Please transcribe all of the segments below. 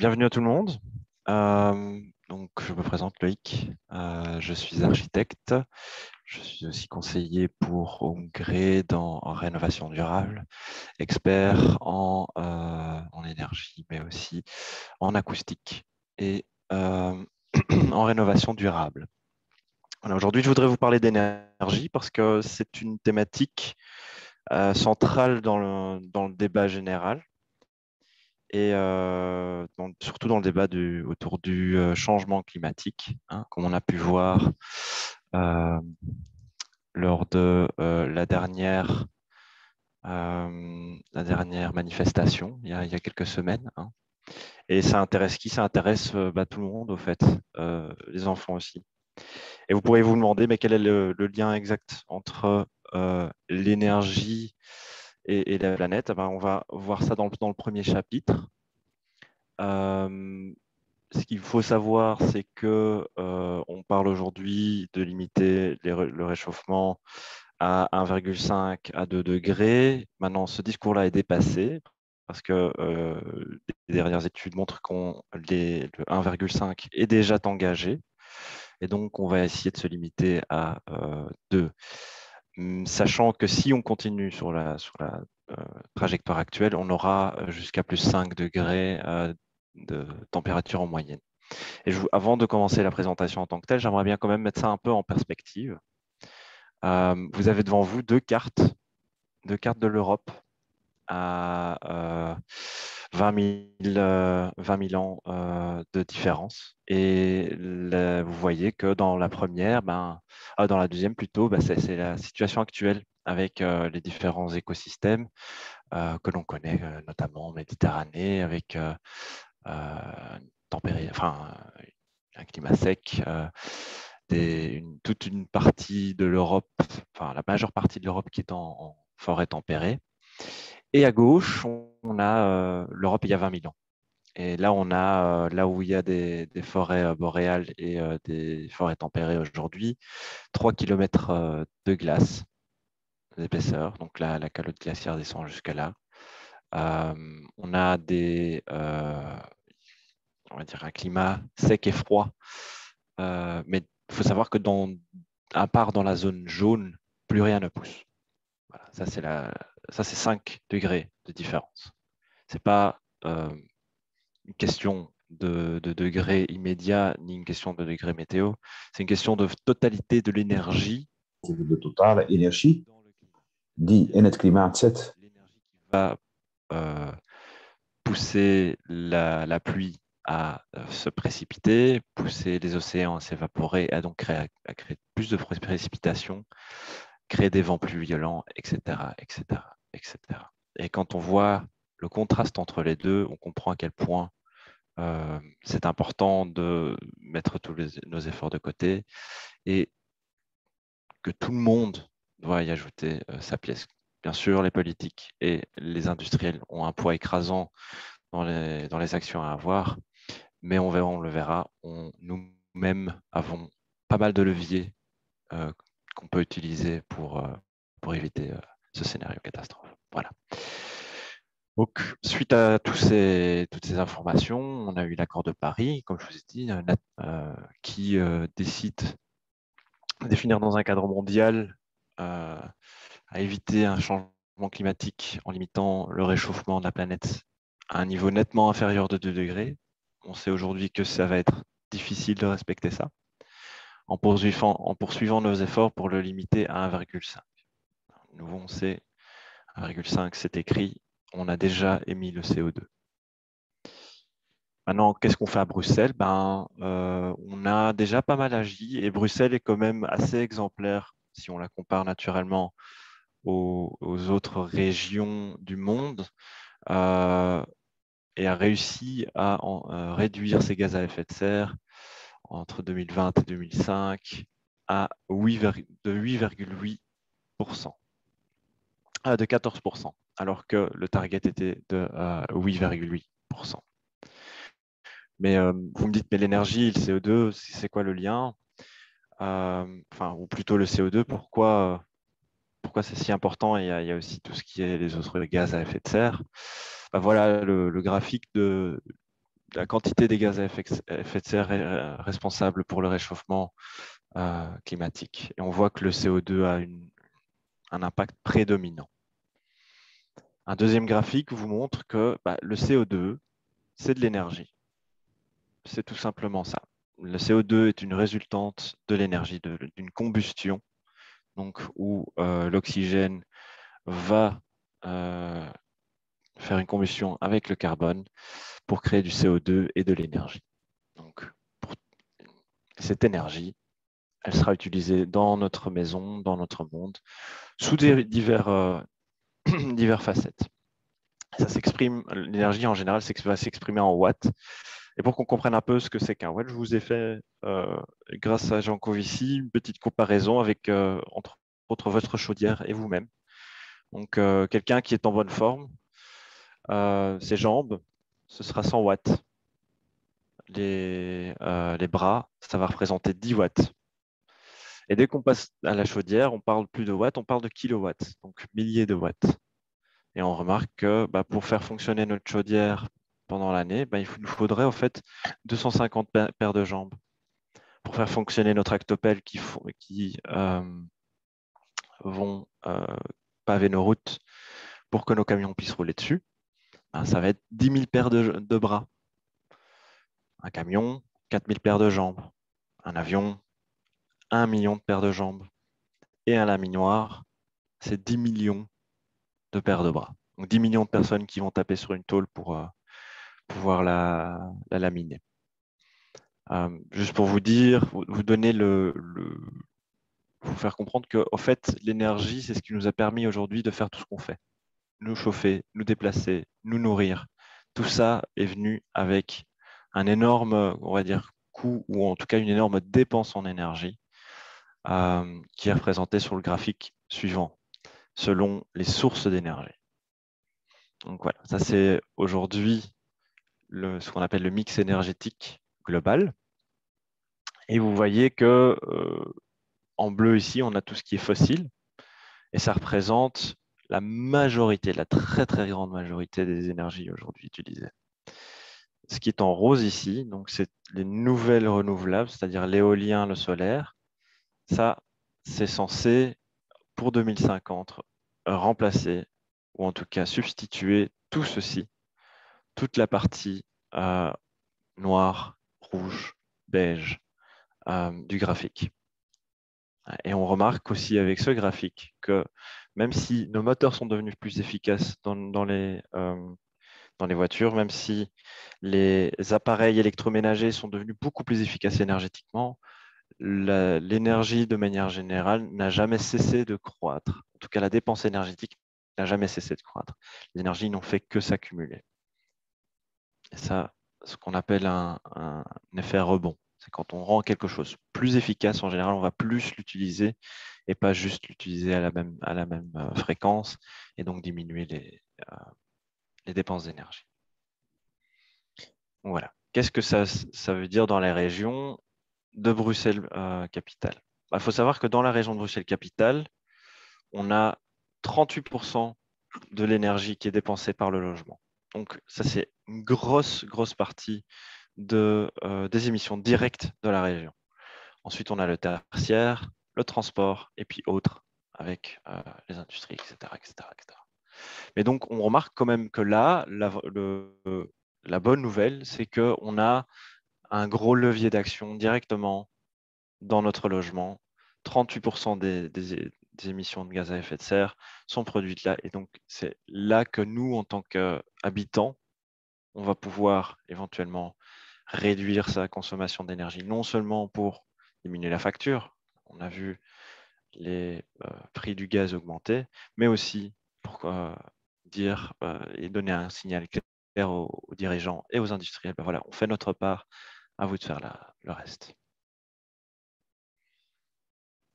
Bienvenue à tout le monde. Je me présente Loïc. Je suis architecte. Je suis aussi conseiller pour Home en rénovation durable, expert en énergie, mais aussi en acoustique et en rénovation durable. Voilà, aujourd'hui, je voudrais vous parler d'énergie parce que c'est une thématique centrale dans le débat général et surtout dans le débat autour du changement climatique, hein, comme on a pu voir euh, lors de la dernière manifestation il y a quelques semaines. Hein. Et ça intéresse qui? Ça intéresse tout le monde, au fait, les enfants aussi. Et vous pourriez vous demander, mais quel est le lien exact entre l'énergie et la planète? Eh ben, on va voir ça dans le premier chapitre. Ce qu'il faut savoir, c'est que on parle aujourd'hui de limiter le réchauffement à 1,5 à 2 degrés. Maintenant, ce discours-là est dépassé parce que les dernières études montrent que le 1,5 est déjà engagé. Et donc, on va essayer de se limiter à 2. Sachant que si on continue sur la trajectoire actuelle, on aura jusqu'à plus 5 degrés de température en moyenne. Et avant de commencer la présentation en tant que telle, j'aimerais bien quand même mettre ça un peu en perspective. Vous avez devant vous deux cartes de l'Europe à 20 000 ans de différence. Et vous voyez que dans la première, dans la deuxième plutôt, c'est la situation actuelle avec les différents écosystèmes que l'on connaît, notamment en Méditerranée, avec un climat sec, toute une partie de l'Europe, enfin la majeure partie de l'Europe qui est en forêt tempérée. Et à gauche, on a l'Europe il y a 20 000 ans. Et là, on a là où il y a des forêts boréales et des forêts tempérées aujourd'hui, 3 km de glace d'épaisseur. Donc la calotte glaciaire descend jusqu'à là. On a on va dire un climat sec et froid. Mais il faut savoir que à part dans la zone jaune, plus rien ne pousse. Voilà, ça, c'est 5 degrés de différence. Ce n'est pas une question de degré immédiat ni une question de degré météo. C'est une question de totalité de l'énergie De totale energie dans le climat. die in het klimaat zit. L'énergie qui va euh, pousser la pluie à se précipiter, pousser les océans à s'évaporer, à créer plus de précipitations, créer des vents plus violents, etc., etc., etc. Et quand on voit le contraste entre les deux, on comprend à quel point c'est important de mettre nos efforts de côté et que tout le monde doit y ajouter sa pièce. Bien sûr, les politiques et les industriels ont un poids écrasant dans les actions à avoir, mais on le verra, nous-mêmes avons pas mal de leviers qu'on peut utiliser pour éviter ce scénario catastrophe. Voilà. Donc, suite à toutes ces informations, on a eu l'accord de Paris, comme je vous ai dit, qui décide de définir dans un cadre mondial à éviter un changement climatique en limitant le réchauffement de la planète à un niveau nettement inférieur de 2 degrés. On sait aujourd'hui que ça va être difficile de respecter ça en poursuivant nos efforts pour le limiter à 1,5. Nous, on sait 1,5, c'est écrit, on a déjà émis le CO2. Maintenant, qu'est-ce qu'on fait à Bruxelles? On a déjà pas mal agi et Bruxelles est quand même assez exemplaire si on la compare naturellement aux autres régions du monde et a réussi à réduire ses gaz à effet de serre entre 2020 et 2005 de 8,8%, de 14%, alors que le target était de 8,8%. Mais vous me dites, mais l'énergie, le CO2, c'est quoi le lien? Ou plutôt le CO2, pourquoi c'est si important? Il y a aussi tout ce qui est les autres gaz à effet de serre. Voilà le graphique la quantité des gaz à effet de serre responsables pour le réchauffement climatique. Et on voit que le CO2 a un impact prédominant. Un deuxième graphique vous montre que le CO2, c'est de l'énergie. C'est tout simplement ça. Le CO2 est une résultante de l'énergie, d'une combustion, donc où l'oxygène va faire une combustion avec le carbone pour créer du CO2 et de l'énergie. Donc, pour cette énergie, elle sera utilisée dans notre maison, dans notre monde, sous divers facettes. Ça s'exprime, l'énergie en général va s'exprimer en watts. Et pour qu'on comprenne un peu ce que c'est qu'un watt, je vous ai fait, grâce à Jean Covici, une petite comparaison avec, entre votre chaudière et vous-même. Donc, quelqu'un qui est en bonne forme, ses jambes, ce sera 100 watts. Les bras, ça va représenter 10 watts. Et dès qu'on passe à la chaudière, on parle plus de watts, on parle de kilowatts, donc milliers de watts. Et on remarque que pour faire fonctionner notre chaudière pendant l'année, il nous faudrait en fait 250 paires de jambes. Pour faire fonctionner nos tractopelles qui vont paver nos routes pour que nos camions puissent rouler dessus, ça va être 10 000 paires de bras. Un camion, 4 000 paires de jambes. Un avion, 1 million de paires de jambes. Et un laminoir, c'est 10 millions de paires de bras. Donc 10 millions de personnes qui vont taper sur une tôle pour pouvoir la laminer. Juste pour vous dire, vous donner vous faire comprendre que, en fait, l'énergie, c'est ce qui nous a permis aujourd'hui de faire tout ce qu'on fait. Nous chauffer, nous déplacer, nous nourrir. Tout ça est venu avec un énorme, on va dire, coût, ou en tout cas une énorme dépense en énergie, qui est représentée sur le graphique suivant, selon les sources d'énergie. Donc voilà, ça c'est aujourd'hui ce qu'on appelle le mix énergétique global. Et vous voyez que en bleu ici, on a tout ce qui est fossile, et ça représente la majorité, la très très grande majorité des énergies aujourd'hui utilisées. Ce qui est en rose ici, donc c'est les nouvelles renouvelables, c'est-à-dire l'éolien, le solaire. Ça, c'est censé, pour 2050, remplacer, ou en tout cas substituer tout ceci, toute la partie noire, rouge, beige du graphique. Et on remarque aussi avec ce graphique que même si nos moteurs sont devenus plus efficaces dans les voitures, même si les appareils électroménagers sont devenus beaucoup plus efficaces énergétiquement, l'énergie de manière générale n'a jamais cessé de croître. En tout cas, la dépense énergétique n'a jamais cessé de croître. Les énergies n'ont fait que s'accumuler. Et ça, ce qu'on appelle un effet rebond. C'est quand on rend quelque chose plus efficace, en général, on va plus l'utiliser et pas juste l'utiliser à la même fréquence et donc diminuer les dépenses d'énergie. Voilà. Qu'est-ce que ça veut dire dans la région de Bruxelles-Capitale? Il faut savoir que dans la région de Bruxelles-Capitale, on a 38% de l'énergie qui est dépensée par le logement. Donc ça, c'est une grosse partie des émissions directes de la région. Ensuite, on a le tertiaire, le transport et puis autres avec les industries, etc., etc., etc. Mais donc, on remarque quand même que là, la bonne nouvelle, c'est qu'on a un gros levier d'action directement dans notre logement. 38% des émissions de gaz à effet de serre sont produites là. Et donc, c'est là que nous, en tant qu'habitants, on va pouvoir éventuellement réduire sa consommation d'énergie, non seulement pour diminuer la facture, on a vu les prix du gaz augmenter, mais aussi pour dire et donner un signal clair aux dirigeants et aux industriels, voilà, on fait notre part, à vous de faire le reste.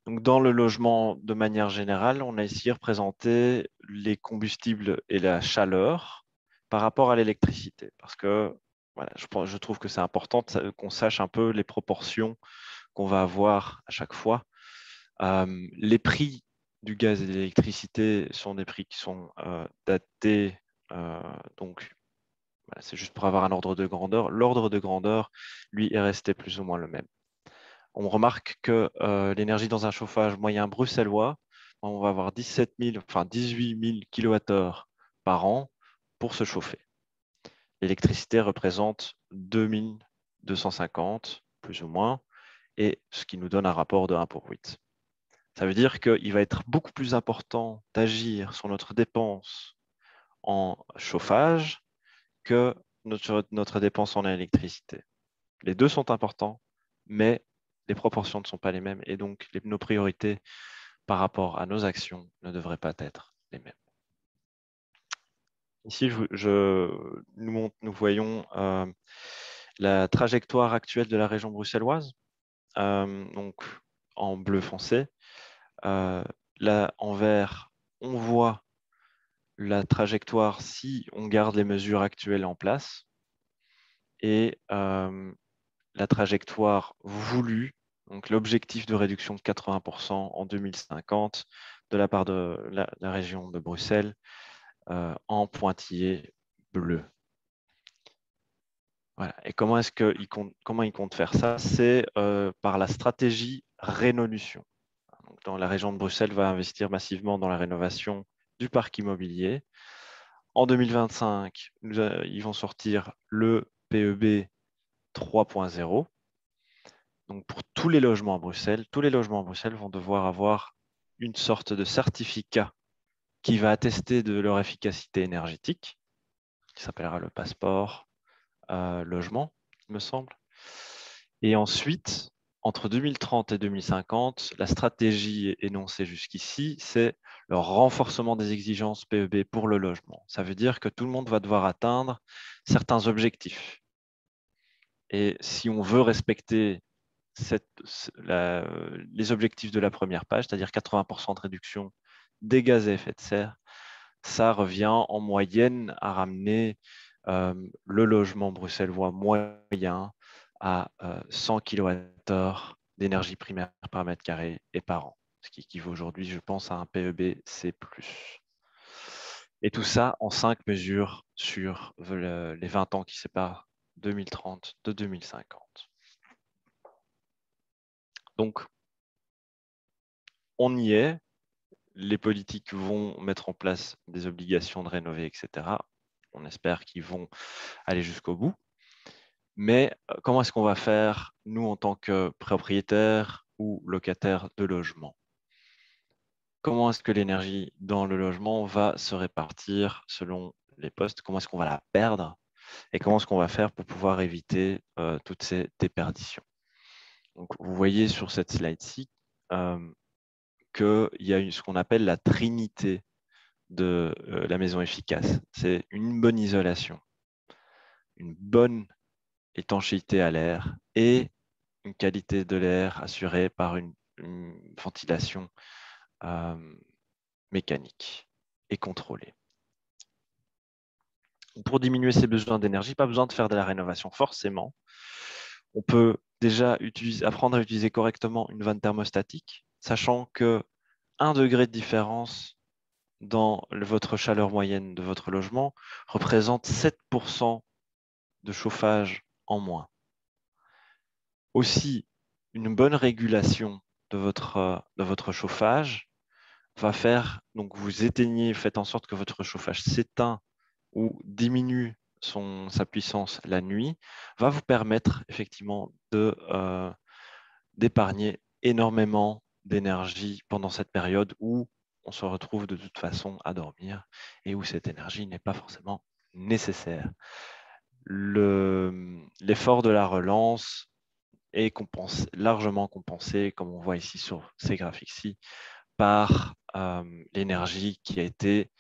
Donc, dans le logement, de manière générale, on a ici représenté les combustibles et la chaleur par rapport à l'électricité. Parce que voilà, je trouve que c'est important qu'on sache un peu les proportions qu'on va avoir à chaque fois. Les prix du gaz et de l'électricité sont des prix qui sont datés donc Voilà, c'est juste pour avoir un ordre de grandeur. L'ordre de grandeur, lui, est resté plus ou moins le même. On remarque que l'énergie dans un chauffage moyen bruxellois, on va avoir 18 000 kWh par an pour se chauffer. L'électricité représente 2250, plus ou moins, et ce qui nous donne un rapport de 1 pour 8. Ça veut dire qu'il va être beaucoup plus important d'agir sur notre dépense en chauffage que notre dépense en électricité. Les deux sont importants, mais les proportions ne sont pas les mêmes, et donc nos priorités par rapport à nos actions ne devraient pas être les mêmes. Ici, nous voyons la trajectoire actuelle de la région bruxelloise, donc en bleu foncé. Là, en vert, on voit la trajectoire si on garde les mesures actuelles en place, et la trajectoire voulue, donc l'objectif de réduction de 80% en 2050 de la part de la région de Bruxelles, en pointillé bleu. Voilà. Et comment il compte faire ça? C'est par la stratégie Rénolution. Donc, la région de Bruxelles va investir massivement dans la rénovation du parc immobilier. En 2025, ils vont sortir le PEB 3.0. Donc, pour tous les logements à Bruxelles, vont devoir avoir une sorte de certificat qui va attester de leur efficacité énergétique, qui s'appellera le passeport logement, il me semble. Et ensuite, entre 2030 et 2050, la stratégie énoncée jusqu'ici, c'est le renforcement des exigences PEB pour le logement. Ça veut dire que tout le monde va devoir atteindre certains objectifs. Et si on veut respecter les objectifs de la première page, c'est-à-dire 80% de réduction des gaz à effet de serre, ça revient en moyenne à ramener le logement bruxellois moyen à 100 kWh d'énergie primaire par mètre carré et par an, ce qui équivaut aujourd'hui, je pense, à un PEB C+. Et tout ça en 5 mesures sur les 20 ans qui séparent 2030 de 2050. Donc, on y est. Les politiques vont mettre en place des obligations de rénover, etc. On espère qu'ils vont aller jusqu'au bout. Mais comment est-ce qu'on va faire, nous, en tant que propriétaires ou locataires de logement? Comment est-ce que l'énergie dans le logement va se répartir selon les postes? Comment est-ce qu'on va la perdre? Et comment est-ce qu'on va faire pour pouvoir éviter toutes ces déperditions? Donc, vous voyez sur cette slide-ci qu'il y a ce qu'on appelle la trinité de la maison efficace. C'est une bonne isolation, une bonne étanchéité à l'air et une qualité de l'air assurée par une ventilation mécanique et contrôlée. Pour diminuer ses besoins d'énergie, pas besoin de faire de la rénovation forcément. On peut déjà apprendre à utiliser correctement une vanne thermostatique, sachant que 1 degré de différence dans votre chaleur moyenne de votre logement représente 7% de chauffage en moins. Aussi, une bonne régulation de votre chauffage va faire, donc vous éteignez, faites en sorte que votre chauffage s'éteint ou diminue sa puissance la nuit, va vous permettre effectivement d'épargner énormément d'énergie pendant cette période où on se retrouve de toute façon à dormir et où cette énergie n'est pas forcément nécessaire. L'effort de la relance est largement compensé, comme on voit ici sur ces graphiques-ci, par l'énergie qui a été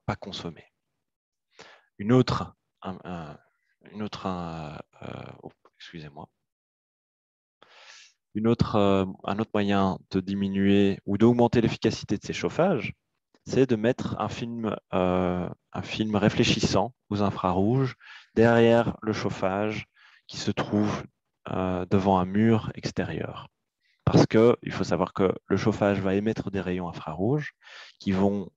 pas consommée. Excusez-moi. Un autre moyen de diminuer ou d'augmenter l'efficacité de ces chauffages, c'est de mettre un film réfléchissant aux infrarouges derrière le chauffage qui se trouve devant un mur extérieur. Parce qu'il faut savoir que le chauffage va émettre des rayons infrarouges qui vont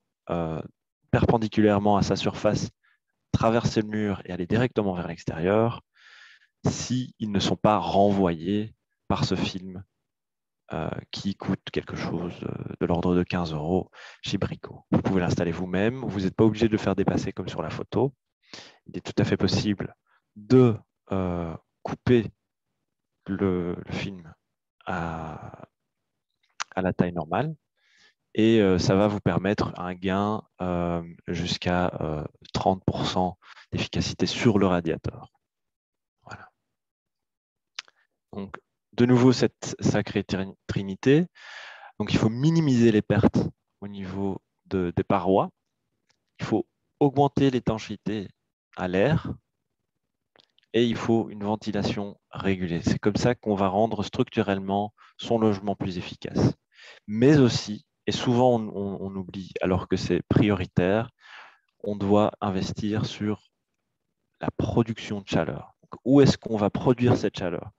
perpendiculairement à sa surface, traverser le mur et aller directement vers l'extérieur s'ils ne sont pas renvoyés par ce film qui coûte quelque chose de l'ordre de 15 € chez Brico. Vous pouvez l'installer vous-même, vous n'êtes pas obligé de le faire dépasser comme sur la photo. Il est tout à fait possible de couper le film à la taille normale et ça va vous permettre un gain jusqu'à 30% d'efficacité sur le radiateur. Voilà. Donc, de nouveau, cette sacrée trinité. Donc, il faut minimiser les pertes au niveau des parois. Il faut augmenter l'étanchéité à l'air et il faut une ventilation régulée. C'est comme ça qu'on va rendre structurellement son logement plus efficace. Mais aussi, et souvent on oublie alors que c'est prioritaire, on doit investir sur la production de chaleur. Donc, où est-ce qu'on va produire cette chaleur?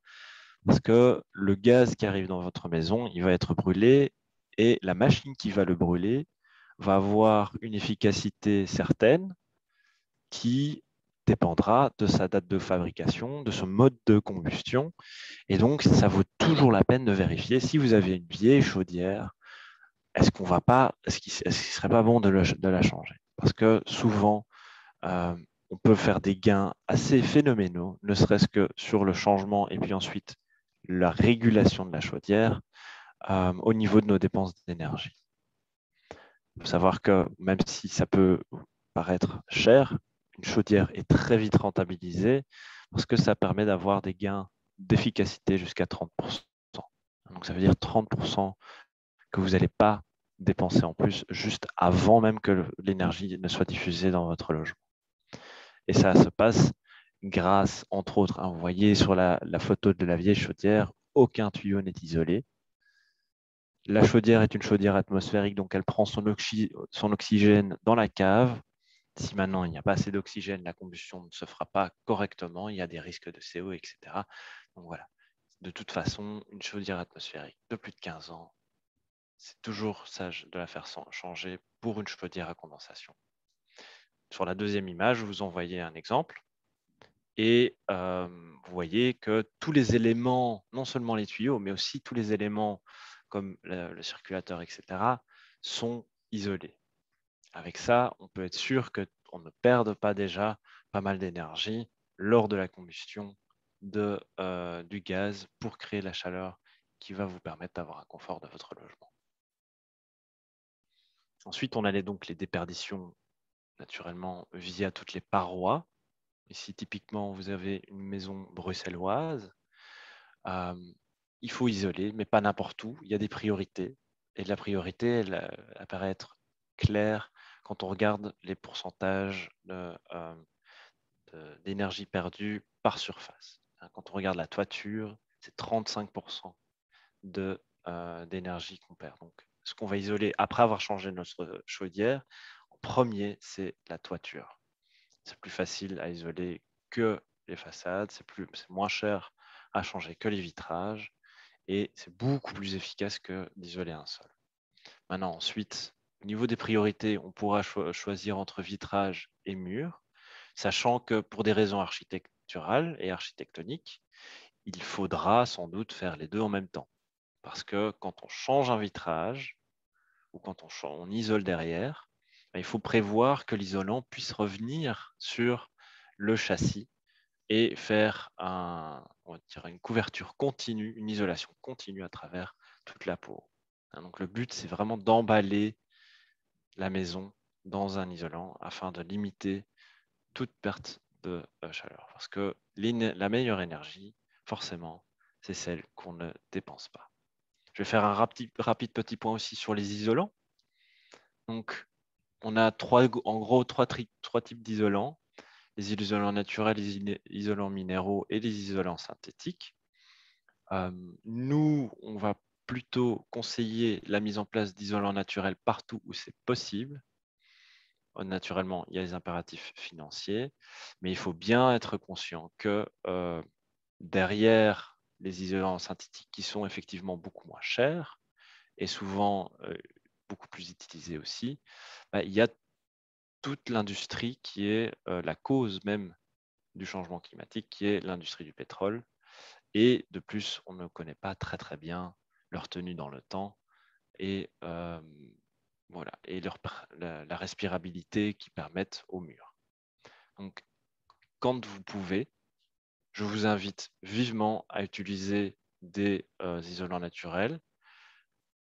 Parce que le gaz qui arrive dans votre maison, il va être brûlé et la machine qui va le brûler va avoir une efficacité certaine qui dépendra de sa date de fabrication, de son mode de combustion. Et donc, ça vaut toujours la peine de vérifier si vous avez une vieille chaudière, est-ce qu'il ne serait pas bon de la changer? Parce que souvent, on peut faire des gains assez phénoménaux, ne serait-ce que sur le changement et puis ensuite la régulation de la chaudière au niveau de nos dépenses d'énergie. Il faut savoir que même si ça peut paraître cher, une chaudière est très vite rentabilisée parce que ça permet d'avoir des gains d'efficacité jusqu'à 30%. Donc ça veut dire 30% que vous n'allez pas dépenser en plus juste avant même que l'énergie ne soit diffusée dans votre logement. Et ça se passe grâce, entre autres, vous voyez sur la photo de la vieille chaudière, aucun tuyau n'est isolé. La chaudière est une chaudière atmosphérique, donc elle prend son oxygène dans la cave. Si maintenant il n'y a pas assez d'oxygène, la combustion ne se fera pas correctement, il y a des risques de CO, etc. Donc voilà, de toute façon, une chaudière atmosphérique de plus de 15 ans, c'est toujours sage de la faire changer pour une chaudière à condensation. Sur la deuxième image, je vous envoyez un exemple. Et vous voyez que tous les éléments, non seulement les tuyaux, mais aussi tous les éléments comme le circulateur, etc., sont isolés. Avec ça, on peut être sûr qu'on ne perde pas déjà pas mal d'énergie lors de la combustion du gaz pour créer la chaleur qui va vous permettre d'avoir un confort de votre logement. Ensuite, on a donc les déperditions naturellement via toutes les parois. Ici, typiquement, vous avez une maison bruxelloise. Il faut isoler, mais pas n'importe où. Il y a des priorités. Et la priorité, elle apparaît être claire quand on regarde les pourcentages d'énergie perdue par surface. Quand on regarde la toiture, c'est 35% d'énergie qu'on perd. Donc, ce qu'on va isoler après avoir changé notre chaudière, en premier, c'est la toiture. C'est plus facile à isoler que les façades, c'est moins cher à changer que les vitrages et c'est beaucoup plus efficace que d'isoler un sol. Maintenant, ensuite, au niveau des priorités, on pourra choisir entre vitrage et mur, sachant que pour des raisons architecturales et architectoniques, il faudra sans doute faire les deux en même temps. Parce que quand on change un vitrage ou quand on isole derrière, il faut prévoir que l'isolant puisse revenir sur le châssis et faire une couverture continue, une isolation continue à travers toute la peau. Donc le but, c'est vraiment d'emballer la maison dans un isolant afin de limiter toute perte de chaleur. Parce que la meilleure énergie, forcément, c'est celle qu'on ne dépense pas. Je vais faire un rapide petit point aussi sur les isolants. Donc, on a en gros trois types d'isolants. Les isolants naturels, les isolants minéraux et les isolants synthétiques. Nous, on va plutôt conseiller la mise en place d'isolants naturels partout où c'est possible. Naturellement, il y a les impératifs financiers, mais il faut bien être conscient que derrière les isolants synthétiques qui sont effectivement beaucoup moins chers et souvent beaucoup plus utilisés aussi, il y a toute l'industrie qui est la cause même du changement climatique, qui est l'industrie du pétrole. Et de plus, on ne connaît pas très très bien leur tenue dans le temps et, voilà, et la respirabilité qui permettent aux murs. Donc, quand vous pouvez, je vous invite vivement à utiliser des isolants naturels,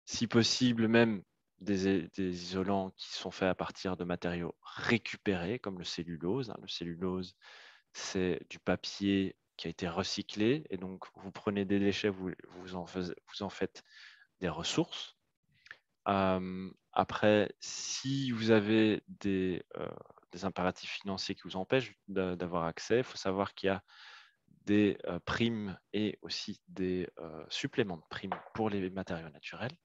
si possible même des isolants qui sont faits à partir de matériaux récupérés, comme le cellulose. Le cellulose, c'est du papier qui a été recyclé, et donc vous prenez des déchets, vous en faites des ressources. Après, si vous avez des impératifs financiers qui vous empêchent d'avoir accès, il faut savoir qu'il y a des primes et aussi des suppléments de primes pour les matériaux naturels.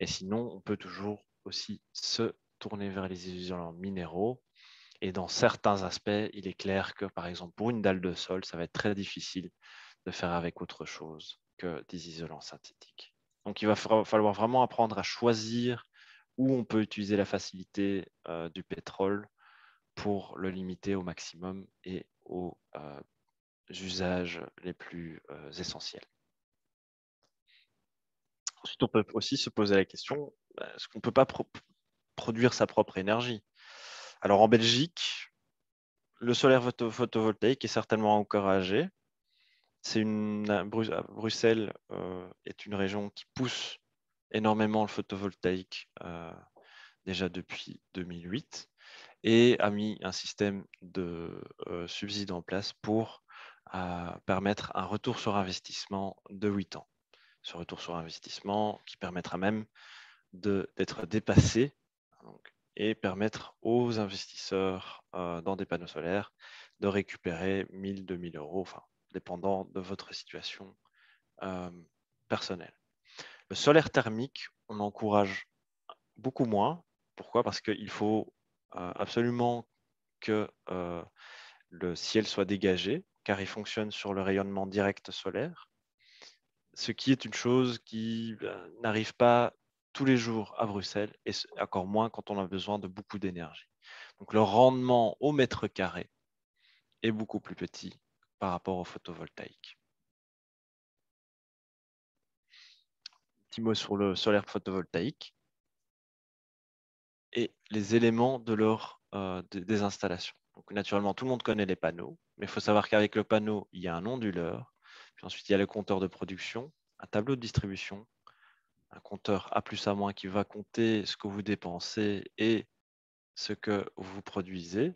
Et sinon, on peut toujours aussi se tourner vers les isolants minéraux. Et dans certains aspects, il est clair que, par exemple, pour une dalle de sol, ça va être très difficile de faire avec autre chose que des isolants synthétiques. Donc, il va falloir vraiment apprendre à choisir où on peut utiliser la facilité du pétrole pour le limiter au maximum et aux usages les plus essentiels. Ensuite, on peut aussi se poser la question, est-ce qu'on ne peut pas produire sa propre énergie? Alors, en Belgique, le solaire photovoltaïque est certainement encouragé. Bruxelles est une région qui pousse énormément le photovoltaïque déjà depuis 2008 et a mis un système de subsides en place pour permettre un retour sur investissement de 8 ans. Ce retour sur investissement qui permettra même d'être dépassé et permettre aux investisseurs dans des panneaux solaires de récupérer 1 000, 2 000 euros, enfin, dépendant de votre situation personnelle. Le solaire thermique, on encourage beaucoup moins. Pourquoi? Parce qu'il faut absolument que le ciel soit dégagé, car il fonctionne sur le rayonnement direct solaire, ce qui est une chose qui n'arrive pas tous les jours à Bruxelles, et encore moins quand on a besoin de beaucoup d'énergie. Donc le rendement au mètre carré est beaucoup plus petit par rapport au photovoltaïque. Petit mot sur le solaire photovoltaïque et les éléments de des installations. Donc, naturellement, tout le monde connaît les panneaux, mais il faut savoir qu'avec le panneau, il y a un onduleur, puis ensuite il y a le compteur de production, un tableau de distribution, un compteur A plus A moins qui va compter ce que vous dépensez et ce que vous produisez,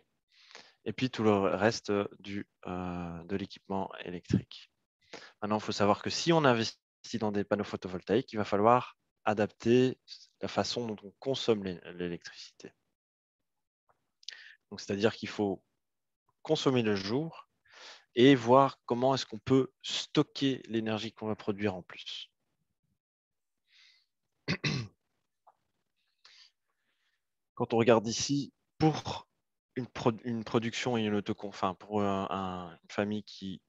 et puis tout le reste de l'équipement électrique. Maintenant, il faut savoir que si on investit dans des panneaux photovoltaïques, il va falloir adapter la façon dont on consomme l'électricité. Donc, c'est-à-dire qu'il faut consommer le jour et voir comment est-ce qu'on peut stocker l'énergie qu'on va produire en plus. Quand on regarde ici, pour une production et une enfin, pour une famille qui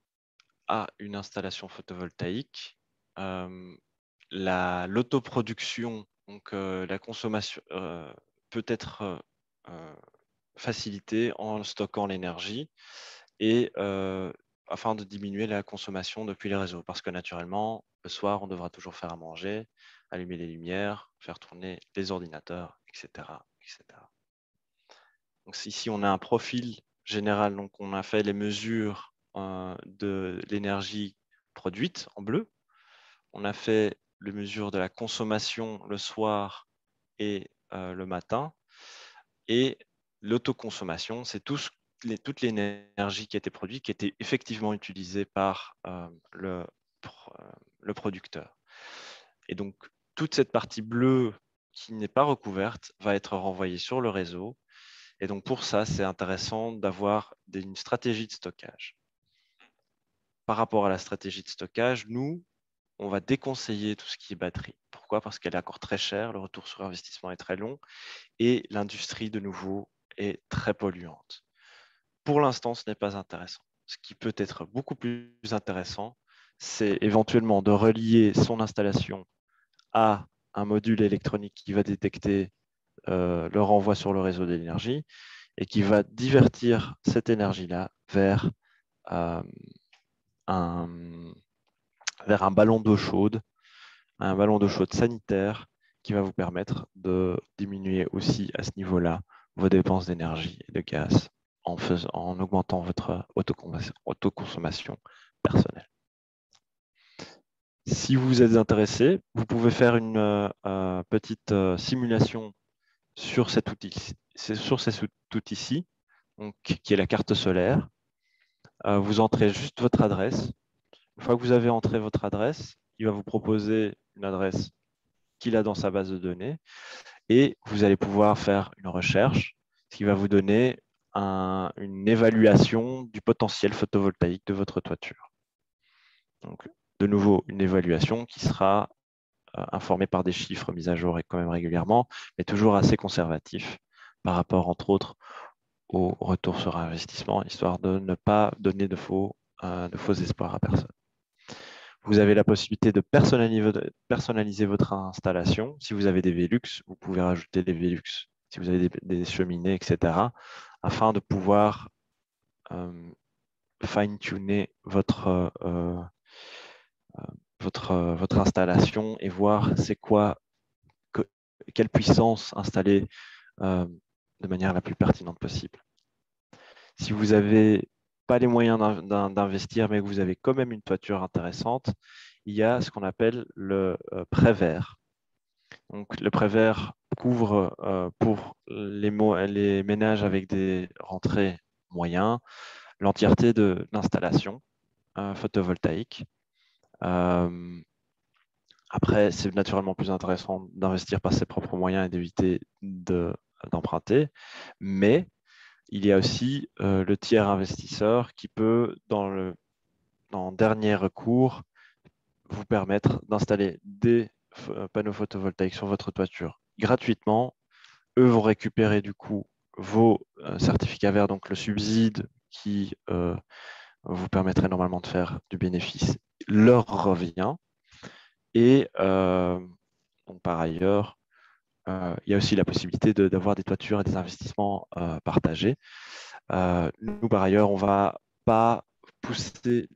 a une installation photovoltaïque, l'autoproduction, donc la consommation, peut être facilitée en stockant l'énergie et afin de diminuer la consommation depuis les réseaux. Parce que naturellement, le soir, on devra toujours faire à manger, allumer les lumières, faire tourner les ordinateurs, etc. etc. Donc ici, on a un profil général. Donc, on a fait les mesures de l'énergie produite en bleu. On a fait les mesures de la consommation le soir et le matin. Et l'autoconsommation, c'est toute l'énergie qui a été produite, qui a été effectivement utilisée par le producteur. Et donc, toute cette partie bleue qui n'est pas recouverte va être renvoyée sur le réseau. Et donc, pour ça, c'est intéressant d'avoir une stratégie de stockage. Par rapport à la stratégie de stockage, nous, on va déconseiller tout ce qui est batterie. Pourquoi? Parce qu'elle est encore très chère, le retour sur investissement est très long et l'industrie, de nouveau, est très polluante. Pour l'instant, ce n'est pas intéressant. Ce qui peut être beaucoup plus intéressant, c'est éventuellement de relier son installation à un module électronique qui va détecter le renvoie sur le réseau d'énergie et qui va divertir cette énergie-là vers un ballon d'eau chaude, un ballon d'eau chaude sanitaire qui va vous permettre de diminuer aussi à ce niveau-là vos dépenses d'énergie et de gaz en augmentant votre autoconsommation personnelle. Si vous êtes intéressé, vous pouvez faire une petite simulation sur cet outil-ci, donc, qui est la carte solaire. Vous entrez juste votre adresse. Une fois que vous avez entré votre adresse, il va vous proposer une adresse qu'il a dans sa base de données et vous allez pouvoir faire une recherche, ce qui va vous donner une évaluation du potentiel photovoltaïque de votre toiture. Donc, de nouveau, une évaluation qui sera informée par des chiffres mis à jour et quand même régulièrement, mais toujours assez conservatif par rapport, entre autres, au retour sur investissement, histoire de ne pas donner de faux espoirs à personne. Vous avez la possibilité de personnaliser votre installation. Si vous avez des Velux, vous pouvez rajouter des Velux. Si vous avez des cheminées, etc., afin de pouvoir fine-tuner votre installation et voir c'est quoi, quelle puissance installer de manière la plus pertinente possible. Si vous n'avez pas les moyens d'investir, mais que vous avez quand même une toiture intéressante, il y a ce qu'on appelle le prêt vert. Donc, le prêt vert couvre pour les ménages avec des rentrées moyens l'entièreté de l'installation photovoltaïque. Après, c'est naturellement plus intéressant d'investir par ses propres moyens et d'éviter d'emprunter, mais il y a aussi le tiers investisseur qui peut, en dernier recours, vous permettre d'installer des panneaux photovoltaïques sur votre toiture gratuitement. Eux vont récupérer du coup vos certificats verts, donc le subside qui vous permettrait normalement de faire du bénéfice, leur revient. Et donc, par ailleurs, il y a aussi la possibilité d'avoir des toitures et des investissements partagés. Nous, par ailleurs, on ne va pas pousser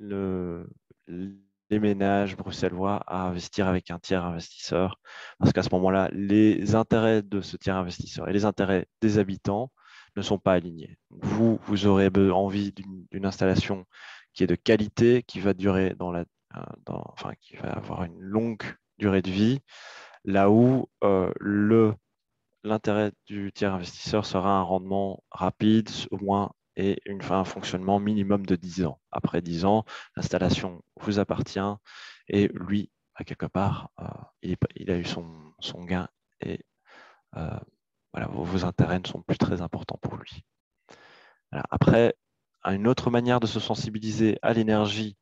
les ménages bruxellois à investir avec un tiers investisseur, parce qu'à ce moment-là, les intérêts de ce tiers investisseur et les intérêts des habitants ne sont pas alignés. Vous aurez envie d'une installation qui est de qualité, qui va durer qui va avoir une longue durée de vie, là où l'intérêt du tiers investisseur sera un rendement rapide, au moins, et un fonctionnement minimum de 10 ans. Après 10 ans, l'installation vous appartient et lui, à quelque part, il a eu son gain et voilà, vos intérêts ne sont plus très importants pour lui. Voilà. Après, une autre manière de se sensibiliser à l'énergie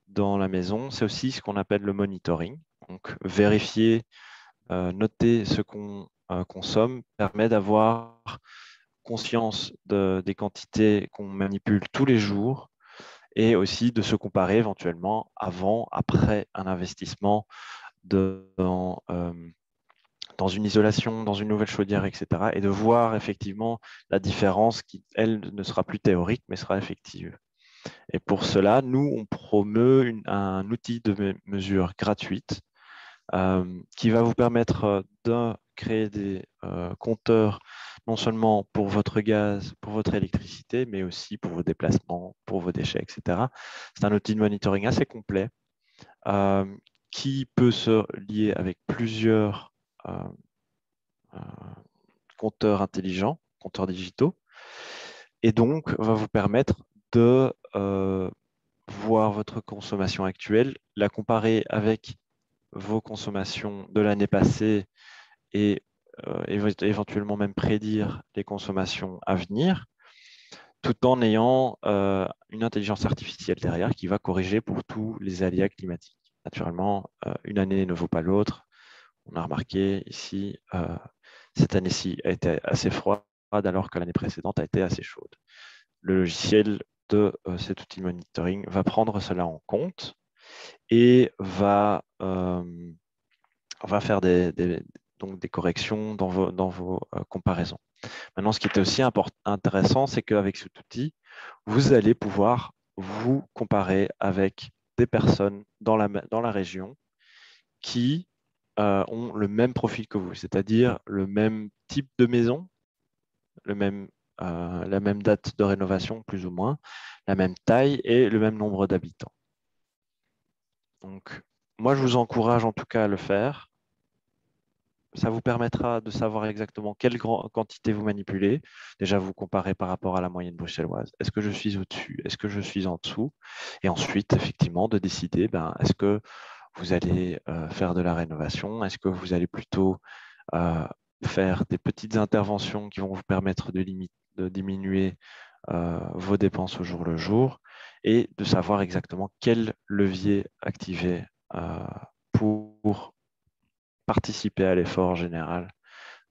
dans la maison, c'est aussi ce qu'on appelle le monitoring. Donc, vérifier, noter ce qu'on consomme permet d'avoir conscience des quantités qu'on manipule tous les jours et aussi de se comparer éventuellement avant, après un investissement dans une isolation, dans une nouvelle chaudière, etc. et de voir effectivement la différence qui, elle, ne sera plus théorique, mais sera effective. Et pour cela, nous, on promeut un outil de mesure gratuite qui va vous permettre de créer des compteurs non seulement pour votre gaz, pour votre électricité, mais aussi pour vos déplacements, pour vos déchets, etc. C'est un outil de monitoring assez complet qui peut se lier avec plusieurs compteurs intelligents, compteurs digitaux, et donc va vous permettre de voir votre consommation actuelle, la comparer avec vos consommations de l'année passée et éventuellement même prédire les consommations à venir, tout en ayant une intelligence artificielle derrière qui va corriger pour tous les aléas climatiques. Naturellement, une année ne vaut pas l'autre. On a remarqué ici, cette année-ci a été assez froide alors que l'année précédente a été assez chaude. Le logiciel de cet outil de monitoring va prendre cela en compte et va faire donc des corrections dans vos comparaisons. Maintenant, ce qui est aussi intéressant, c'est qu'avec cet outil, vous allez pouvoir vous comparer avec des personnes dans la région qui ont le même profil que vous, c'est-à-dire le même type de maison, la même date de rénovation, plus ou moins, la même taille et le même nombre d'habitants. Donc, moi, je vous encourage en tout cas à le faire. Ça vous permettra de savoir exactement quelle quantité vous manipulez. Déjà, vous comparez par rapport à la moyenne bruxelloise. Est-ce que je suis au-dessus? Est-ce que je suis en dessous? Et ensuite, effectivement, de décider, est-ce que vous allez faire de la rénovation? Est-ce que vous allez plutôt faire des petites interventions qui vont vous permettre de diminuer vos dépenses au jour le jour et de savoir exactement quel levier activer pour participer à l'effort général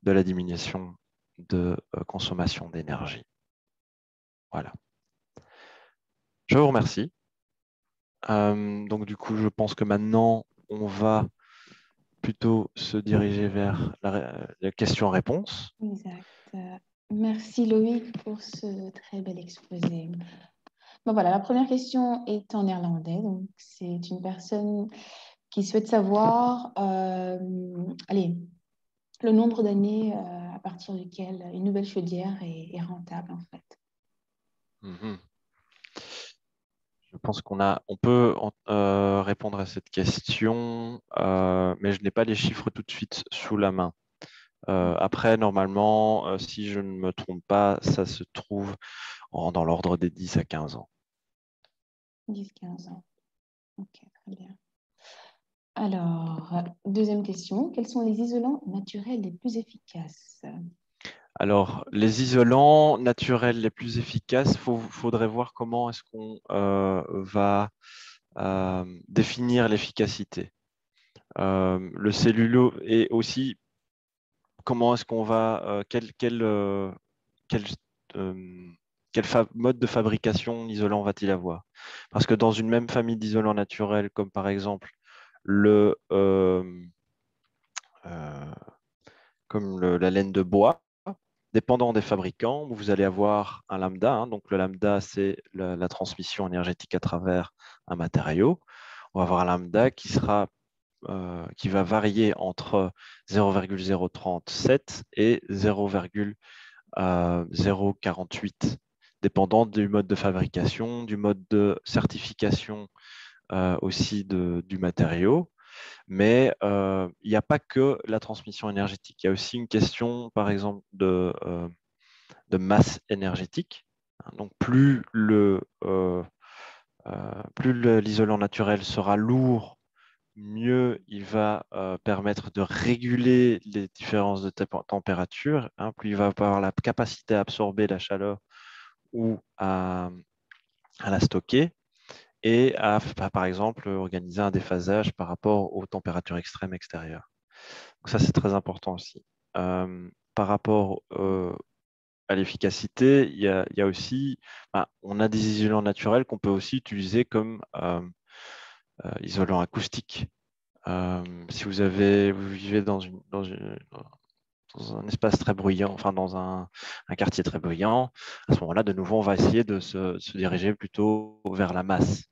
de la diminution de consommation d'énergie. Voilà. Je vous remercie. Donc du coup, je pense que maintenant, on va plutôt se diriger vers la question-réponse. Exact. Merci Loïc pour ce très bel exposé. Bon, voilà, la première question est en néerlandais. Donc, c'est une personne qui souhaite savoir allez, le nombre d'années à partir duquel une nouvelle chaudière est rentable, en fait. Mm-hmm. Je pense on peut répondre à cette question, mais je n'ai pas les chiffres tout de suite sous la main. Après, normalement, si je ne me trompe pas, ça se trouve dans l'ordre des 10 à 15 ans. 10-15 ans. Ok, très bien. Alors, deuxième question. Quels sont les isolants naturels les plus efficaces? Alors, les isolants naturels les plus efficaces, faudrait voir comment est-ce qu'on va définir l'efficacité. Le cellulose et aussi comment est-ce qu'on va, quel mode de fabrication l'isolant va-t-il avoir? Parce que dans une même famille d'isolants naturels, comme par exemple la laine de bois, dépendant des fabricants, vous allez avoir un lambda. Donc le lambda, c'est la transmission énergétique à travers un matériau. On va avoir un lambda qui va varier entre 0,037 et 0,048, dépendant du mode de fabrication, du mode de certification aussi du matériau. Mais il n'y a pas que la transmission énergétique. Il y a aussi une question, par exemple, de masse énergétique. Donc, plus l'isolant naturel sera lourd, mieux il va permettre de réguler les différences de température, plus il va avoir la capacité à absorber la chaleur ou à la stocker et par exemple, organiser un déphasage par rapport aux températures extrêmes extérieures. Donc ça, c'est très important aussi. Par rapport à l'efficacité, il y a aussi, on a des isolants naturels qu'on peut aussi utiliser comme isolants acoustiques. Si vous vivez dans un espace très bruyant, enfin dans un quartier très bruyant, à ce moment-là, de nouveau, on va essayer de se diriger plutôt vers la masse.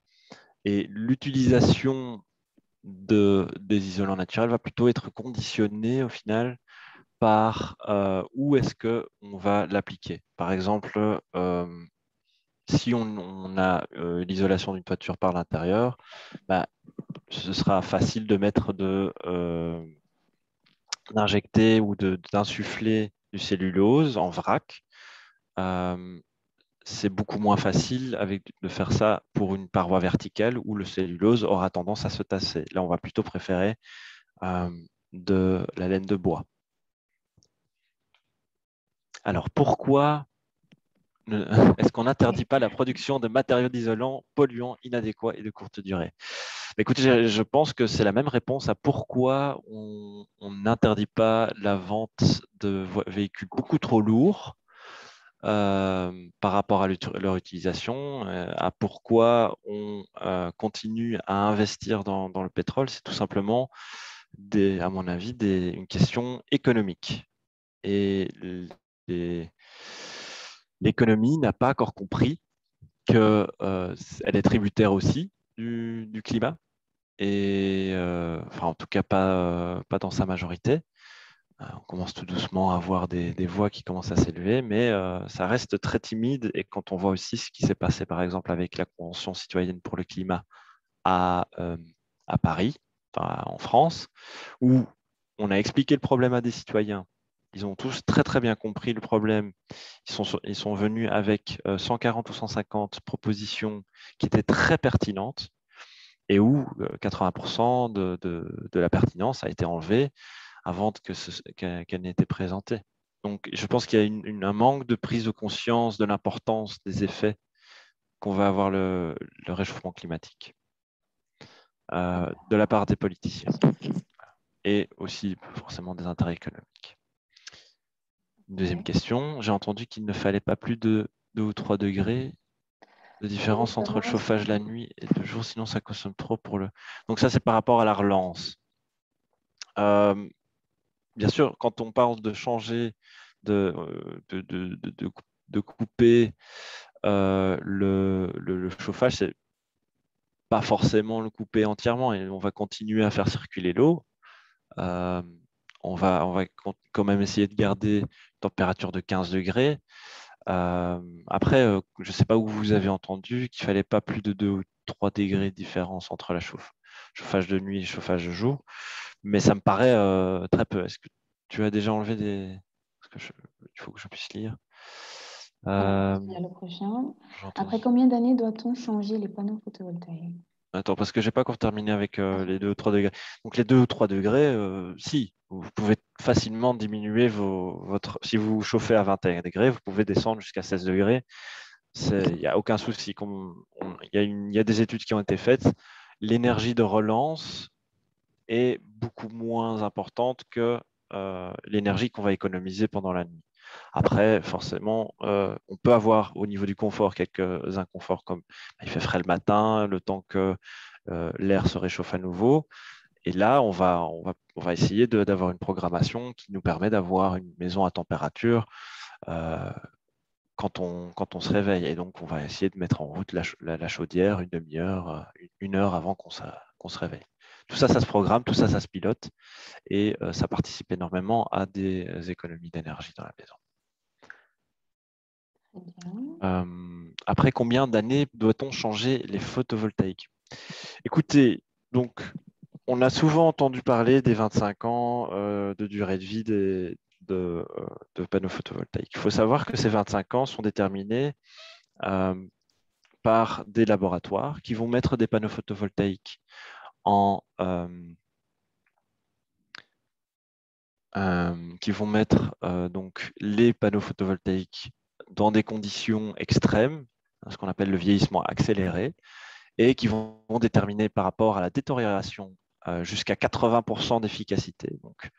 Et l'utilisation des isolants naturels va plutôt être conditionnée au final par où est-ce qu'on va l'appliquer. Par exemple, si on a l'isolation d'une toiture par l'intérieur, ce sera facile de mettre d'injecter ou d'insuffler du cellulose en vrac. C'est beaucoup moins facile de faire ça pour une paroi verticale où le cellulose aura tendance à se tasser. Là, on va plutôt préférer de la laine de bois. Alors, pourquoi est-ce qu'on n'interdit pas la production de matériaux isolants polluants, inadéquats et de courte durée? Écoutez, je pense que c'est la même réponse à pourquoi on n'interdit pas la vente de véhicules beaucoup trop lourds par rapport à leur utilisation, à pourquoi on continue à investir dans le pétrole. C'est tout simplement à mon avis, une question économique. Et l'économie n'a pas encore compris qu'elle est tributaire aussi du climat, et enfin, en tout cas pas dans sa majorité. On commence tout doucement à voir des voix qui commencent à s'élever, mais ça reste très timide. Et quand on voit aussi ce qui s'est passé, par exemple, avec la Convention citoyenne pour le climat à Paris, enfin, en France, où on a expliqué le problème à des citoyens. Ils ont tous très très bien compris le problème. Ils sont venus avec 140 ou 150 propositions qui étaient très pertinentes, et où 80% de la pertinence a été enlevée avant qu'elle n'ait été présentée. Donc, je pense qu'il y a un manque de prise de conscience de l'importance des effets qu'on va avoir le réchauffement climatique de la part des politiciens, et aussi forcément des intérêts économiques. Deuxième question, j'ai entendu qu'il ne fallait pas plus de 2 ou 3 degrés de différence entre le chauffage la nuit et le jour, sinon ça consomme trop pour le... Donc ça, c'est par rapport à la relance. Bien sûr, quand on parle de changer, de couper le chauffage, c'est pas forcément le couper entièrement, et on va continuer à faire circuler l'eau. On va quand même essayer de garder une température de 15 degrés. Après, je ne sais pas où vous avez entendu qu'il ne fallait pas plus de 2 ou 3 degrés de différence entre la chauffage de nuit et le chauffage de jour, mais ça me paraît très peu. Est-ce que tu as déjà enlevé des... Il faut que je puisse lire. Le prochain. Après combien d'années doit-on changer les panneaux photovoltaïques? Attends, parce que je n'ai pas encore terminé avec les 2 ou 3 degrés. Donc, les 2 ou 3 degrés, si, vous pouvez facilement diminuer votre... Si vous chauffez à 21 degrés, vous pouvez descendre jusqu'à 16 degrés. Il n'y a aucun souci. Il y a des études qui ont été faites. L'énergie de relance est beaucoup moins importante que l'énergie qu'on va économiser pendant la nuit. Après, forcément, on peut avoir au niveau du confort quelques inconforts, comme il fait frais le matin, le temps que l'air se réchauffe à nouveau. Et là, on va essayer d'avoir une programmation qui nous permet d'avoir une maison à température quand on se réveille. Et donc, on va essayer de mettre en route la chaudière une demi-heure, 1 heure avant qu'on se réveille. Tout ça, ça se programme, tout ça, ça se pilote, et ça participe énormément à des économies d'énergie dans la maison. Après, combien d'années doit-on changer les photovoltaïques? Écoutez, donc, on a souvent entendu parler des 25 ans de durée de vie de panneaux photovoltaïques. Il faut savoir que ces 25 ans sont déterminés par des laboratoires qui vont mettre des panneaux photovoltaïques qui vont mettre donc les panneaux photovoltaïques dans des conditions extrêmes, ce qu'on appelle le vieillissement accéléré, et qui vont déterminer par rapport à la détérioration jusqu'à 80% d'efficacité. Donc,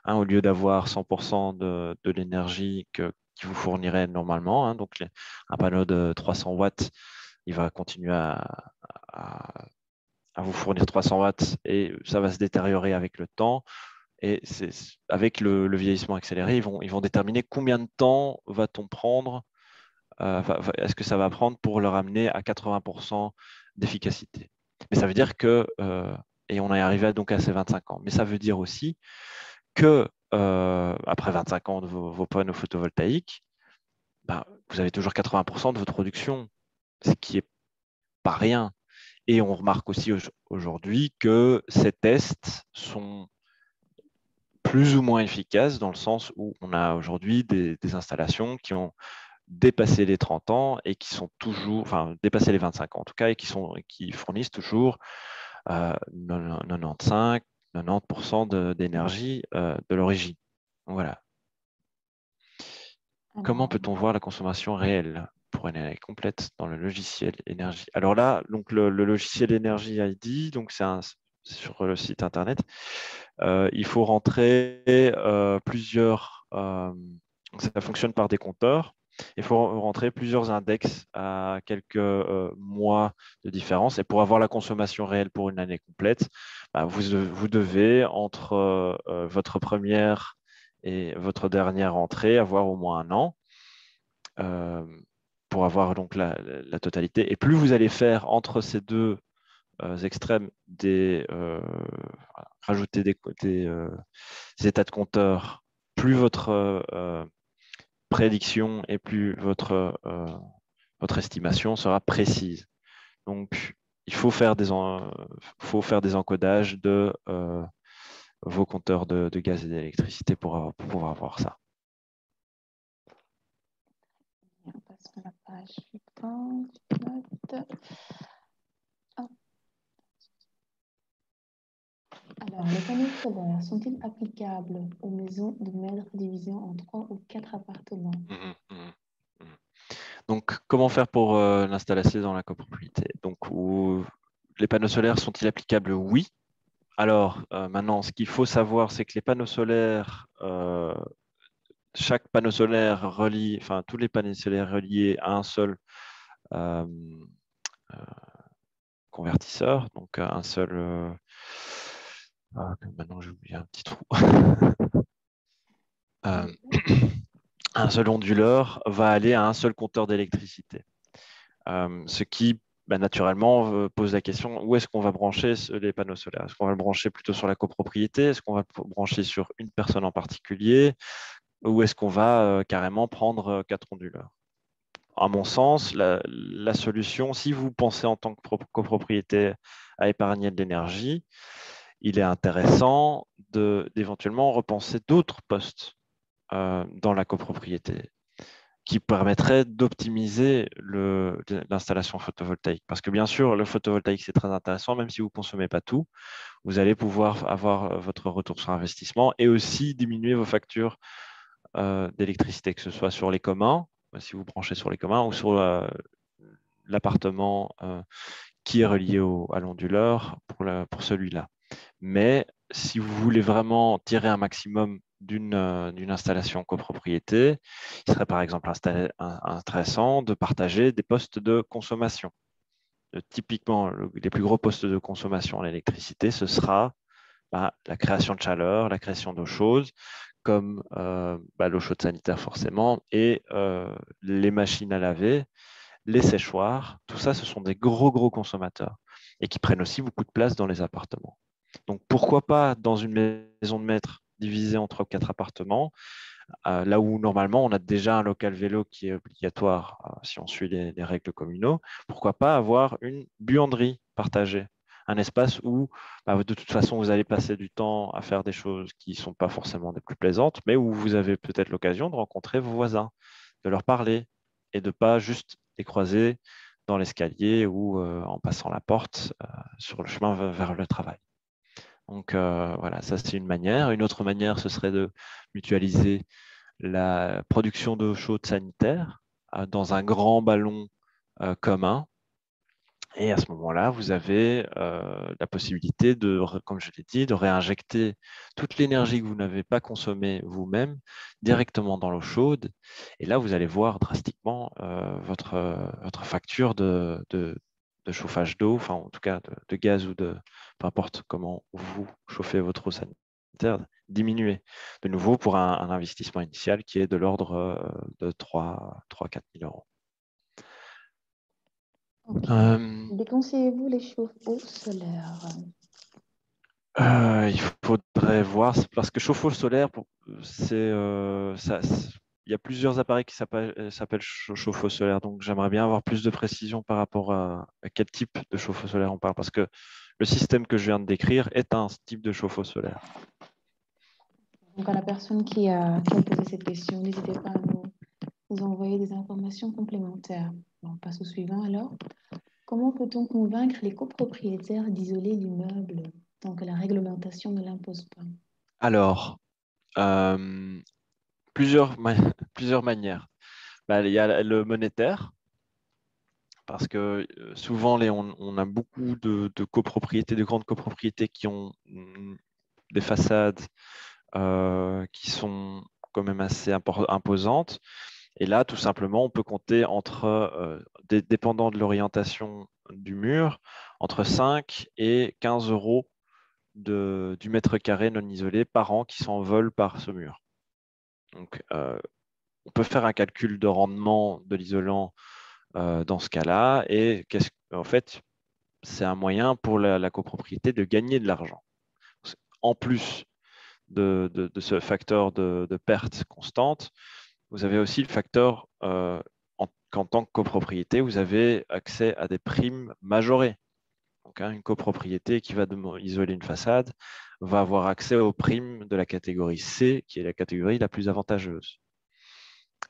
au lieu d'avoir 100% de l'énergie qui vous fournirait normalement, donc un panneau de 300 watts, il va continuer à vous fournir 300 watts, et ça va se détériorer avec le temps. Et avec le vieillissement accéléré, ils vont déterminer combien de temps va-t-on prendre, est-ce que ça va prendre pour le ramener à 80% d'efficacité. Mais ça veut dire que, et on est arrivé donc à ces 25 ans, mais ça veut dire aussi que après 25 ans de vos panneaux photovoltaïques, vous avez toujours 80% de votre production, ce qui n'est pas rien. Et on remarque aussi aujourd'hui que ces tests sont plus ou moins efficaces, dans le sens où on a aujourd'hui des installations qui ont dépassé les 30 ans et qui sont toujours, enfin dépassé les 25 ans en tout cas, et qui fournissent toujours 90% d'énergie de l'origine. Voilà. Comment peut-on voir la consommation réelle pour une année complète dans le logiciel énergie? Alors là, donc le logiciel énergie ID, donc c'est sur le site internet. Il faut rentrer plusieurs. Ça fonctionne par des compteurs. Il faut rentrer plusieurs index à quelques mois de différence. Et pour avoir la consommation réelle pour une année complète, vous devez, entre votre première et votre dernière entrée, avoir au moins un an pour avoir donc la totalité. Et plus vous allez faire entre ces deux extrêmes, rajouter des états de compteur, plus votre prédiction et plus votre estimation sera précise. Donc, il faut faire faut faire des encodages de vos compteurs de gaz et d'électricité pour pouvoir voir ça. On passe à la page suivante. Note. Alors, les panneaux solaires sont-ils applicables aux maisons de maître division en 3 ou 4 appartements? Donc, comment faire pour l'installation dans la copropriété? Donc, les panneaux solaires sont-ils applicables? Oui. Alors, maintenant, ce qu'il faut savoir, c'est que les panneaux solaires, chaque panneau solaire relie, enfin, tous les panneaux solaires reliés à un seul convertisseur, donc un seul. Maintenant, j'ai oublié un petit trou. Un seul onduleur va aller à un seul compteur d'électricité. Ce qui, naturellement, pose la question, où est-ce qu'on va brancher les panneaux solaires? Est-ce qu'on va le brancher plutôt sur la copropriété? Est-ce qu'on va brancher sur une personne en particulier? Ou est-ce qu'on va carrément prendre 4 onduleurs? À mon sens, la solution, si vous pensez en tant que copropriété à épargner de l'énergie, il est intéressant d'éventuellement repenser d'autres postes dans la copropriété qui permettraient d'optimiser l'installation photovoltaïque. Parce que bien sûr, le photovoltaïque, c'est très intéressant, même si vous ne consommez pas tout, vous allez pouvoir avoir votre retour sur investissement et aussi diminuer vos factures d'électricité, que ce soit sur les communs, si vous branchez sur les communs, ou sur l'appartement qui est relié à l'onduleur pour celui-là. Mais si vous voulez vraiment tirer un maximum d'une installation copropriété, il serait par exemple intéressant de partager des postes de consommation. Typiquement, les plus gros postes de consommation en électricité, ce sera la création de chaleur, la création d'eau chaude, comme l'eau chaude sanitaire forcément, et les machines à laver, les séchoirs. Tout ça, ce sont des gros consommateurs et qui prennent aussi beaucoup de place dans les appartements. Donc, pourquoi pas dans une maison de maître divisée en 3 ou 4 appartements, là où normalement on a déjà un local vélo qui est obligatoire si on suit les règles communaux, pourquoi pas avoir une buanderie partagée, un espace où de toute façon vous allez passer du temps à faire des choses qui ne sont pas forcément des plus plaisantes, mais où vous avez peut-être l'occasion de rencontrer vos voisins, de leur parler et de ne pas juste les croiser dans l'escalier ou en passant la porte sur le chemin vers le travail. Donc voilà, ça c'est une manière. Une autre manière, ce serait de mutualiser la production d'eau chaude sanitaire dans un grand ballon commun. Et à ce moment-là, vous avez la possibilité comme je l'ai dit, de réinjecter toute l'énergie que vous n'avez pas consommée vous-même directement dans l'eau chaude. Et là, vous allez voir drastiquement votre facture de chauffage d'eau, enfin en tout cas de gaz ou peu importe comment vous chauffez votre eau sanitaire, diminuer. De nouveau pour un investissement initial qui est de l'ordre de 3 4 000 euros. Okay. Déconseillez-vous les chauffe-eau solaires? Il faudrait voir, parce que chauffe-eau solaire, il y a plusieurs appareils qui s'appellent chauffe-eau solaire, donc j'aimerais bien avoir plus de précision par rapport à quel type de chauffe-eau solaire on parle, parce que le système que je viens de décrire est un type de chauffe-eau solaire. Donc à la personne qui a posé cette question, n'hésitez pas à nous envoyer des informations complémentaires. On passe au suivant alors. Comment peut-on convaincre les copropriétaires d'isoler l'immeuble tant que la réglementation ne l'impose pas? Alors, plusieurs manières. Il y a le monétaire, parce que souvent, on a beaucoup de copropriétés, de grandes copropriétés qui ont des façades qui sont quand même assez imposantes. Et là, tout simplement, on peut compter dépendant de l'orientation du mur, entre 5 et 15 euros du mètre carré non isolé par an qui s'envole par ce mur. Donc, on peut faire un calcul de rendement de l'isolant dans ce cas-là. Et en fait, c'est un moyen pour la copropriété de gagner de l'argent. En plus de ce facteur de perte constante, vous avez aussi le facteur qu'en tant que copropriété, vous avez accès à des primes majorées. Donc, une copropriété qui va isoler une façade va avoir accès aux primes de la catégorie C, qui est la catégorie la plus avantageuse.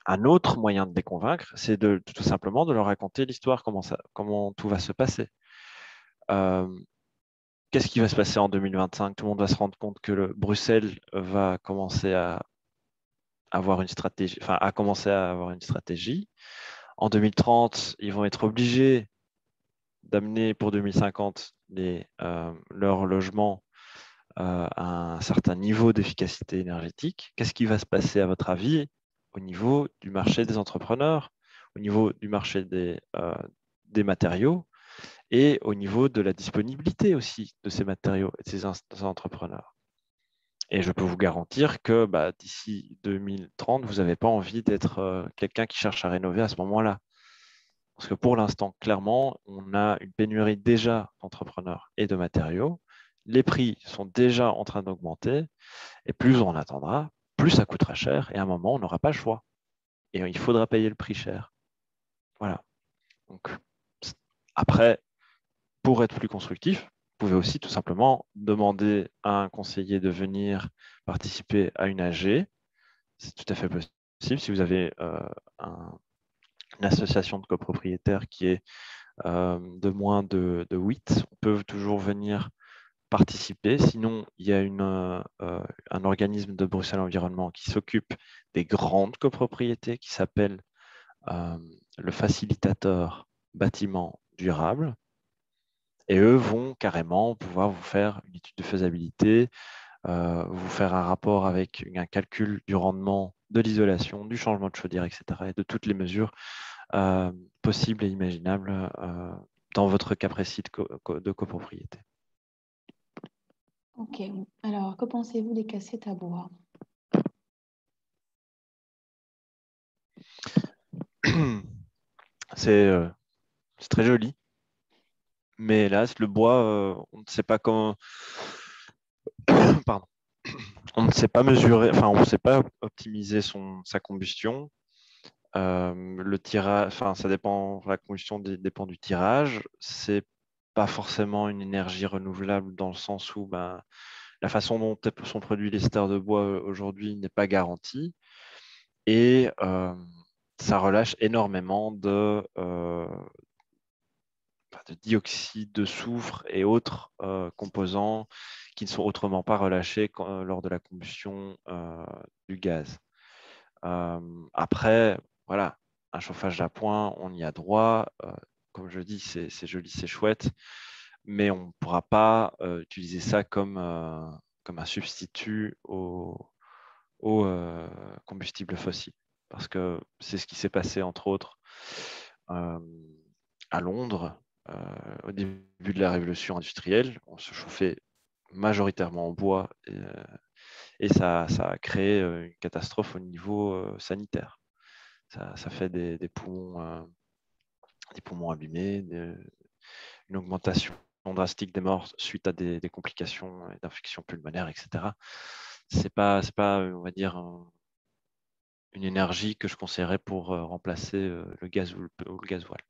Un autre moyen de les convaincre, c'est tout simplement de leur raconter l'histoire, comment tout va se passer. Qu'est-ce qui va se passer en 2025? Tout le monde va se rendre compte que Bruxelles va commencer à avoir une stratégie, à commencer à avoir une stratégie. En 2030, ils vont être obligés d'amener pour 2050 leurs logements à un certain niveau d'efficacité énergétique. Qu'est-ce qui va se passer, à votre avis, au niveau du marché des entrepreneurs, au niveau du marché des matériaux et au niveau de la disponibilité aussi de ces matériaux et de ces entrepreneurs? Et je peux vous garantir que d'ici 2030, vous n'avez pas envie d'être quelqu'un qui cherche à rénover à ce moment-là. Parce que pour l'instant, clairement, on a une pénurie déjà d'entrepreneurs et de matériaux. Les prix sont déjà en train d'augmenter. Et plus on attendra, plus ça coûtera cher. Et à un moment, on n'aura pas le choix. Et il faudra payer le prix cher. Voilà. Donc, après, pour être plus constructif, vous pouvez aussi tout simplement demander à un conseiller de venir participer à une AG. C'est tout à fait possible. Si vous avez une association de copropriétaires qui est de moins de 8, on peut toujours venir participer. Sinon, il y a un organisme de Bruxelles Environnement qui s'occupe des grandes copropriétés qui s'appelle le facilitateur bâtiment durable. Et eux vont carrément pouvoir vous faire une étude de faisabilité, vous faire un rapport avec un calcul du rendement de l'isolation, du changement de chaudière, etc. et de toutes les mesures possibles et imaginables dans votre cas précis de copropriété. Ok, alors que pensez-vous des cassettes à bois? C'est très joli, mais hélas, le bois, on ne sait pas comment. Pardon. On ne sait pas mesurer, on ne sait pas optimiser sa combustion. Le tirage, ça dépend, la combustion dépend du tirage. C'est pas forcément une énergie renouvelable dans le sens où la façon dont sont produits les sters de bois aujourd'hui n'est pas garantie et ça relâche énormément de dioxyde de soufre et autres composants qui ne sont autrement pas relâchés lors de la combustion du gaz. Après, voilà, un chauffage à point, on y a droit. Comme je dis, c'est joli, c'est chouette, mais on ne pourra pas utiliser ça comme un substitut au combustible fossile. Parce que c'est ce qui s'est passé, entre autres, à Londres, au début de la révolution industrielle. On se chauffait majoritairement en bois et ça a créé une catastrophe au niveau sanitaire. Ça fait des poumons abîmés, une augmentation drastique des morts suite à des complications d'infections pulmonaires, etc. C'est pas, on va dire, une énergie que je conseillerais pour remplacer le gaz ou le gasoil.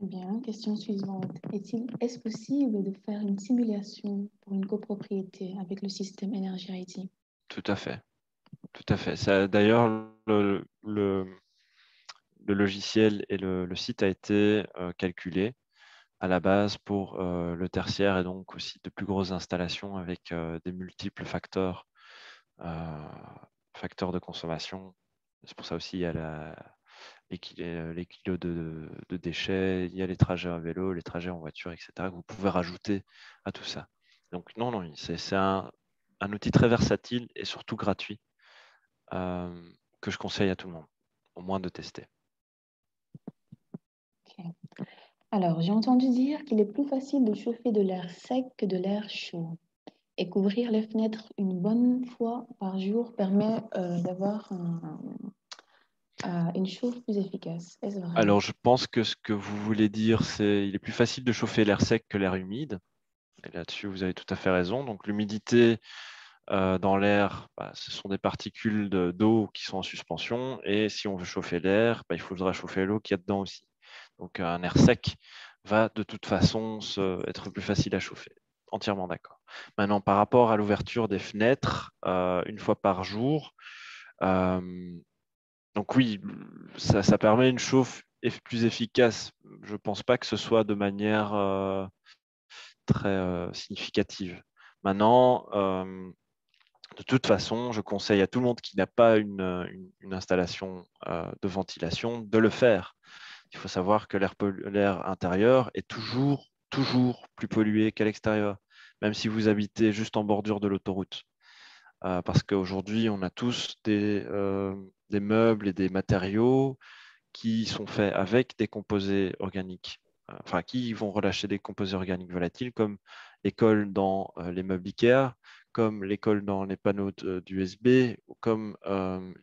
Bien, question suivante. Est-ce possible de faire une simulation pour une copropriété avec le système Energy IT? Tout à fait. Tout à fait. D'ailleurs, le logiciel et le site a été calculé à la base pour le tertiaire et donc aussi de plus grosses installations avec des multiples facteurs de consommation. C'est pour ça aussi il y a les kilos de déchets, il y a les trajets à vélo, les trajets en voiture, etc. que vous pouvez rajouter à tout ça. Donc non, c'est un outil très versatile et surtout gratuit que je conseille à tout le monde, au moins de tester. Ok. Alors, j'ai entendu dire qu'il est plus facile de chauffer de l'air sec que de l'air chaud. Et couvrir les fenêtres une bonne fois par jour permet d'avoir une chauffe plus efficace. Est-ce vrai? Alors, je pense que ce que vous voulez dire, c'est qu'il est plus facile de chauffer l'air sec que l'air humide. Et là-dessus, vous avez tout à fait raison. Donc, l'humidité dans l'air, ce sont des particules d'eau qui sont en suspension. Et si on veut chauffer l'air, il faudra chauffer l'eau qu'il y a dedans aussi. Donc, un air sec va de toute façon être plus facile à chauffer. Entièrement d'accord. Maintenant, par rapport à l'ouverture des fenêtres, une fois par jour, donc oui, ça permet une chauffe plus efficace. Je ne pense pas que ce soit de manière très significative. Maintenant, de toute façon, je conseille à tout le monde qui n'a pas une installation de ventilation de le faire. Il faut savoir que l'air intérieur est toujours plus pollué qu'à l'extérieur, même si vous habitez juste en bordure de l'autoroute. Parce qu'aujourd'hui, on a tous des meubles et des matériaux qui sont faits avec des composés organiques, enfin qui vont relâcher des composés organiques volatiles, comme les cols dans les meubles Ikea, comme les cols dans les panneaux d'USB, ou comme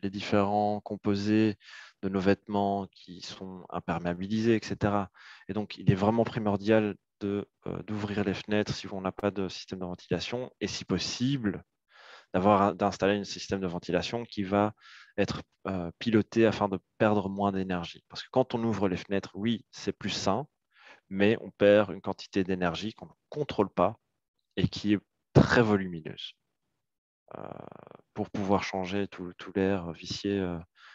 les différents composés de nos vêtements qui sont imperméabilisés, etc. Et donc, il est vraiment primordial d'ouvrir les fenêtres si on n'a pas de système de ventilation, et si possible, d'installer un système de ventilation qui va être piloté afin de perdre moins d'énergie. Parce que quand on ouvre les fenêtres, oui, c'est plus sain, mais on perd une quantité d'énergie qu'on ne contrôle pas et qui est très volumineuse pour pouvoir changer tout l'air vicié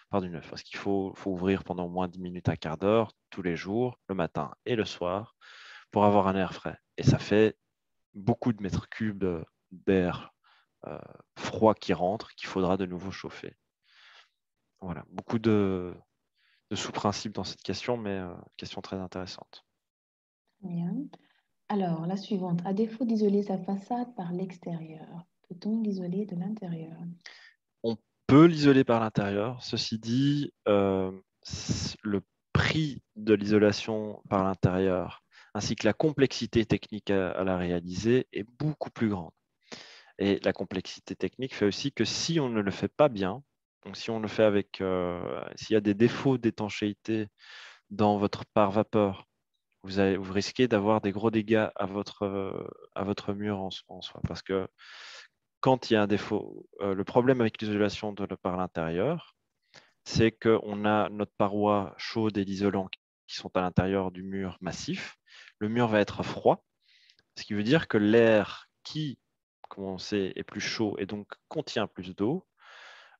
par du neuf. Parce qu'il faut ouvrir pendant au moins 10 minutes, un quart d'heure, tous les jours, le matin et le soir, pour avoir un air frais. Et ça fait beaucoup de mètres cubes d'air froid qui rentre, qu'il faudra de nouveau chauffer. Voilà, beaucoup de sous-principes dans cette question, mais question très intéressante. Bien. Alors, la suivante. À défaut d'isoler sa façade par l'extérieur, peut-on l'isoler de l'intérieur? On peut l'isoler par l'intérieur. Ceci dit, le prix de l'isolation par l'intérieur, ainsi que la complexité technique à la réaliser, est beaucoup plus grande. Et la complexité technique fait aussi que si on ne le fait pas bien, donc si on le fait avec, s'il y a des défauts d'étanchéité dans votre pare-vapeur, vous risquez d'avoir des gros dégâts à votre mur en soi. Parce que quand il y a un défaut, le problème avec l'isolation par l'intérieur, c'est qu'on a notre paroi chaude et l'isolant qui sont à l'intérieur du mur massif. Le mur va être froid, ce qui veut dire que l'air qui, comme on sait, est plus chaud et donc contient plus d'eau,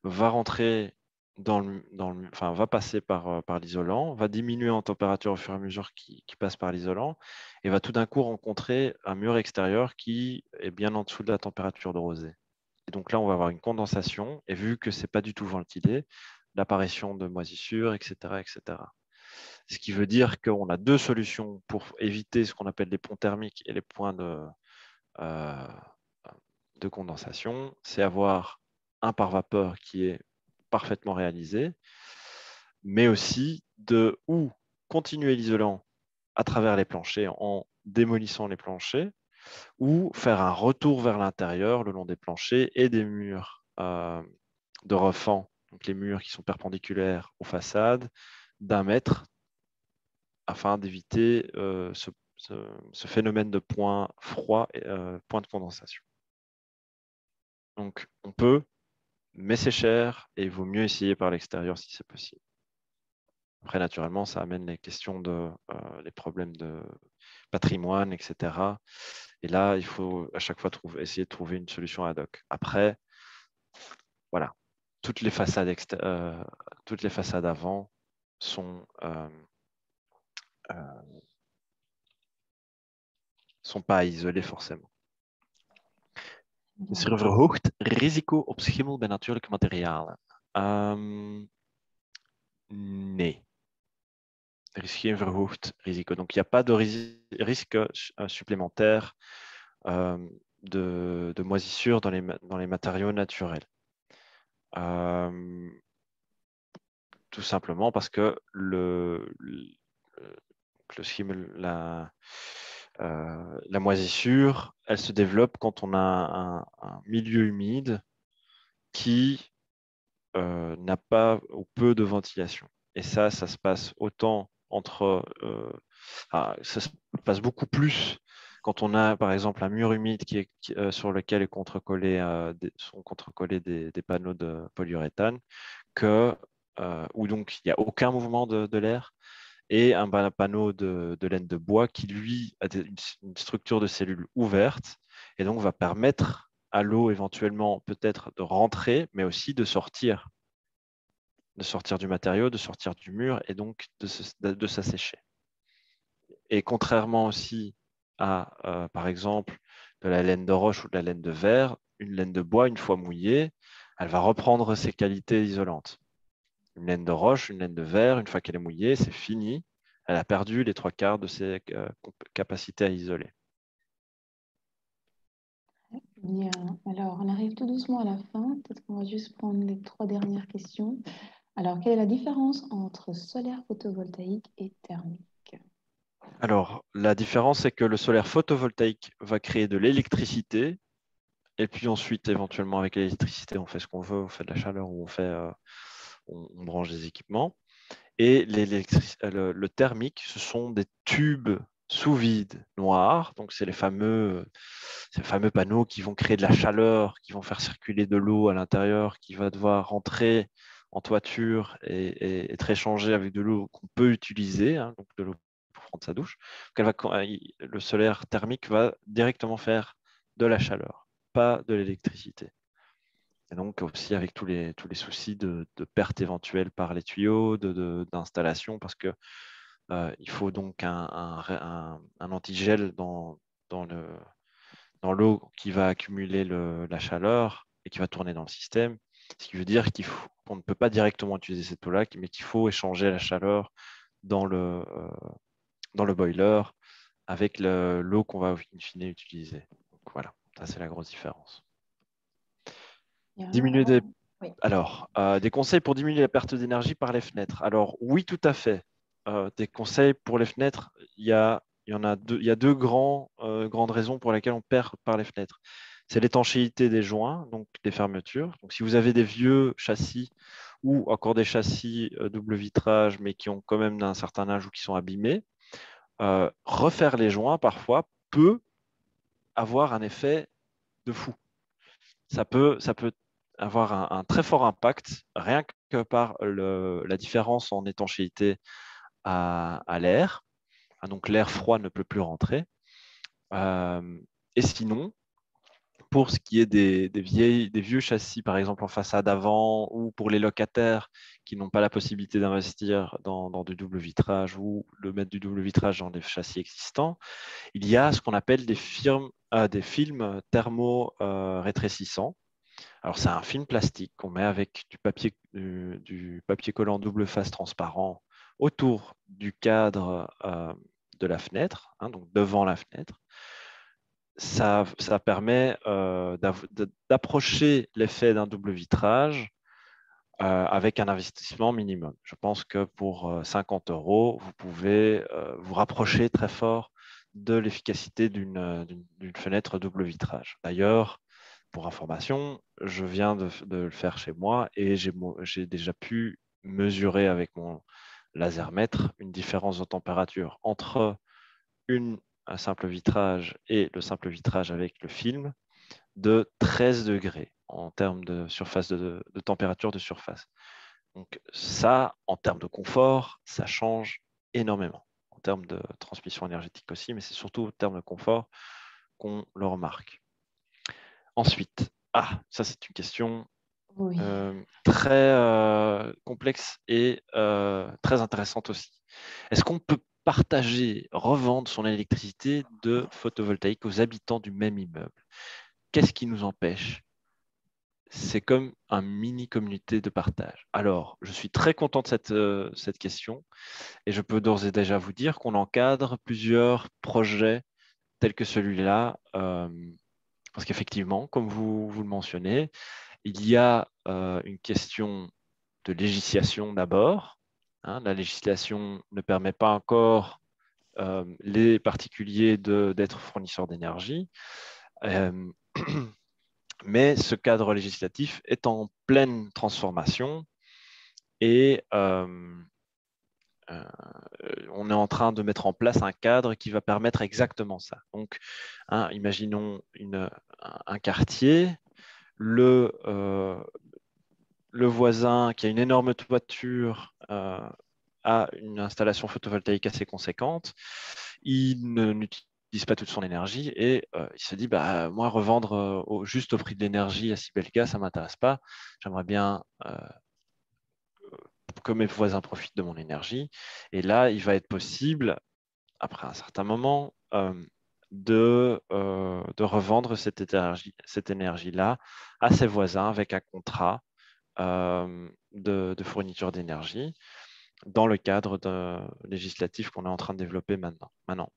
va rentrer enfin, va passer par l'isolant, va diminuer en température au fur et à mesure qu'il passe par l'isolant et va tout d'un coup rencontrer un mur extérieur qui est bien en dessous de la température de rosée. Et donc là, on va avoir une condensation et vu que ce n'est pas du tout ventilé, l'apparition de moisissures, etc., etc. Ce qui veut dire qu'on a deux solutions pour éviter ce qu'on appelle les ponts thermiques et les points euh, de condensation. C'est avoir un pare-vapeur qui est parfaitement réalisé, mais aussi ou continuer l'isolant à travers les planchers en démolissant les planchers, ou faire un retour vers l'intérieur le long des planchers et des murs de refend, donc les murs qui sont perpendiculaires aux façades, d'1 mètre, afin d'éviter ce phénomène de point froid et point de condensation. Donc on peut, mais c'est cher et il vaut mieux essayer par l'extérieur si c'est possible. Après, naturellement, ça amène les questions les problèmes de patrimoine, etc. Et là, il faut à chaque fois essayer de trouver une solution ad hoc. Après, voilà, toutes les façades avant sont pas isolées forcément. Is er een verhoogd risico op schimmel bij natuurlijke materialen? Nee. Er is geen verhoogd risico. Donc, il n'y a pas de risque supplémentaire de moisissure dans les matériaux naturels. Tout simplement parce que la moisissure, elle se développe quand on a un milieu humide qui n'a pas ou peu de ventilation. Et ça se passe autant ça se passe beaucoup plus quand on a, par exemple, un mur humide sur lequel sont contrecollés des panneaux de polyuréthane, où donc il n'y a aucun mouvement de l'air, et un panneau de laine de bois qui, lui, a une structure de cellules ouverte, et donc va permettre à l'eau éventuellement peut-être de rentrer, mais aussi de sortir du matériau, de sortir du mur, et donc de s'assécher. Et contrairement aussi à, par exemple, de la laine de roche ou de la laine de verre, une laine de bois, une fois mouillée, elle va reprendre ses qualités isolantes. Une laine de roche, une laine de verre, une fois qu'elle est mouillée, c'est fini. Elle a perdu les 3/4 de ses capacités à isoler. Bien. Alors, on arrive tout doucement à la fin. Peut-être qu'on va juste prendre les 3 dernières questions. Alors, quelle est la différence entre solaire photovoltaïque et thermique? Alors, la différence, c'est que le solaire photovoltaïque va créer de l'électricité, et puis ensuite, éventuellement, avec l'électricité, on fait ce qu'on veut, on fait de la chaleur ou on branche des équipements. Et le thermique, ce sont des tubes sous vide noirs. Donc, c'est les fameux panneaux qui vont créer de la chaleur, qui vont faire circuler de l'eau à l'intérieur, qui va devoir rentrer en toiture et être échangé avec de l'eau qu'on peut utiliser, hein, donc de l'eau pour prendre sa douche. Donc, le solaire thermique va directement faire de la chaleur, pas de l'électricité. Et donc aussi avec tous les soucis de perte éventuelle par les tuyaux, d'installation, parce que il faut donc un antigel dans l'eau qui va accumuler la chaleur et qui va tourner dans le système. Ce qui veut dire qu'on ne peut pas directement utiliser cette eau-là, mais qu'il faut échanger la chaleur dans le boiler avec l'eau qu'on va in fine utiliser. Donc voilà, ça c'est la grosse différence. Bien. Diminuer des Oui. Alors, des conseils pour diminuer la perte d'énergie par les fenêtres. Alors, oui, tout à fait. Des conseils pour les fenêtres, il y a deux grandes raisons pour lesquelles on perd par les fenêtres. C'est l'étanchéité des joints, donc des fermetures. Donc, si vous avez des vieux châssis ou encore des châssis double vitrage, mais qui ont quand même un certain âge ou qui sont abîmés, refaire les joints, parfois, peut avoir un effet de fou. Ça peut avoir un très fort impact, rien que par la différence en étanchéité à l'air. Donc l'air froid ne peut plus rentrer. Et sinon, pour ce qui est des vieux châssis, par exemple en façade avant, ou pour les locataires qui n'ont pas la possibilité d'investir dans du double vitrage ou de mettre du double vitrage dans des châssis existants, il y a ce qu'on appelle des films thermo-rétrécissants. Alors, c'est un film plastique qu'on met avec du papier collant double face transparent autour du cadre de la fenêtre, hein, donc devant la fenêtre. Ça permet d'approcher l'effet d'un double vitrage avec un investissement minimum. Je pense que pour 50 €, vous pouvez vous rapprocher très fort de l'efficacité d'une fenêtre double vitrage. D'ailleurs, pour information, je viens de le faire chez moi et j'ai déjà pu mesurer avec mon lasermètre une différence de température entre un simple vitrage et le simple vitrage avec le film de 13 degrés en termes de température de surface. Donc ça, en termes de confort, ça change énormément. En termes de transmission énergétique aussi, mais c'est surtout en termes de confort qu'on le remarque. Ensuite, ça c'est une question Oui. très complexe et très intéressante aussi. Est-ce qu'on peut partager, revendre son électricité de photovoltaïque aux habitants du même immeuble? Qu'est-ce qui nous empêche? C'est comme un mini-communauté de partage. Alors, je suis très content de cette question et je peux d'ores et déjà vous dire qu'on encadre plusieurs projets tels que celui-là, parce qu'effectivement, comme vous le mentionnez, il y a une question de législation d'abord. La législation ne permet pas encore les particuliers d'être fournisseurs d'énergie. Mais ce cadre législatif est en pleine transformation et on est en train de mettre en place un cadre qui va permettre exactement ça. Donc, imaginons un quartier, le voisin qui a une énorme toiture a une installation photovoltaïque assez conséquente, il n'utilise pas toute son énergie et il se dit, moi, revendre juste au prix de l'énergie à si bel gaz, ça ne m'intéresse pas. J'aimerais bien que mes voisins profitent de mon énergie. Et là, il va être possible, après un certain moment, de revendre cette énergie-là à ses voisins avec un contrat de fourniture d'énergie dans le cadre législatif qu'on est en train de développer maintenant.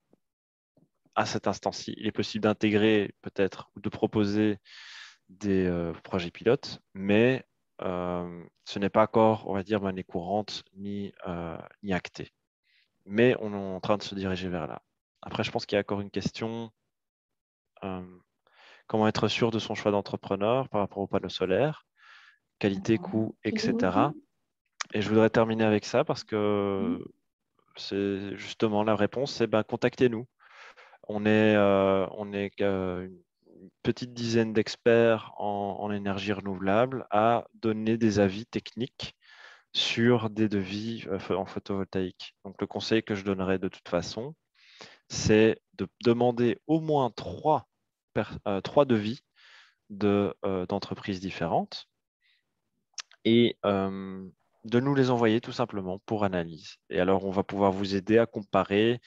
À cet instant-ci, il est possible d'intégrer peut-être ou de proposer des projets pilotes, mais ce n'est pas encore, on va dire, monnaie courante ni acté. Mais on est en train de se diriger vers là. Après, je pense qu'il y a encore une question, comment être sûr de son choix d'entrepreneur par rapport aux panneaux solaires, qualité, coût, etc. Et je voudrais terminer avec ça parce que c'est justement la réponse, c'est contactez-nous. On est une petite dizaine d'experts en énergie renouvelable à donner des avis techniques sur des devis en photovoltaïque. Donc, le conseil que je donnerais de toute façon, c'est de demander au moins trois devis d'entreprises différentes et de nous les envoyer tout simplement pour analyse. Et alors, on va pouvoir vous aider à comparer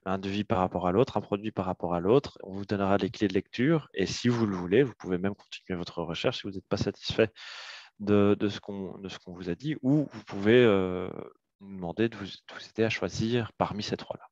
un devis par rapport à l'autre, un produit par rapport à l'autre. On vous donnera les clés de lecture et si vous le voulez, vous pouvez même continuer votre recherche si vous n'êtes pas satisfait de ce qu'on vous a dit ou vous pouvez nous demander de vous aider à choisir parmi ces trois-là.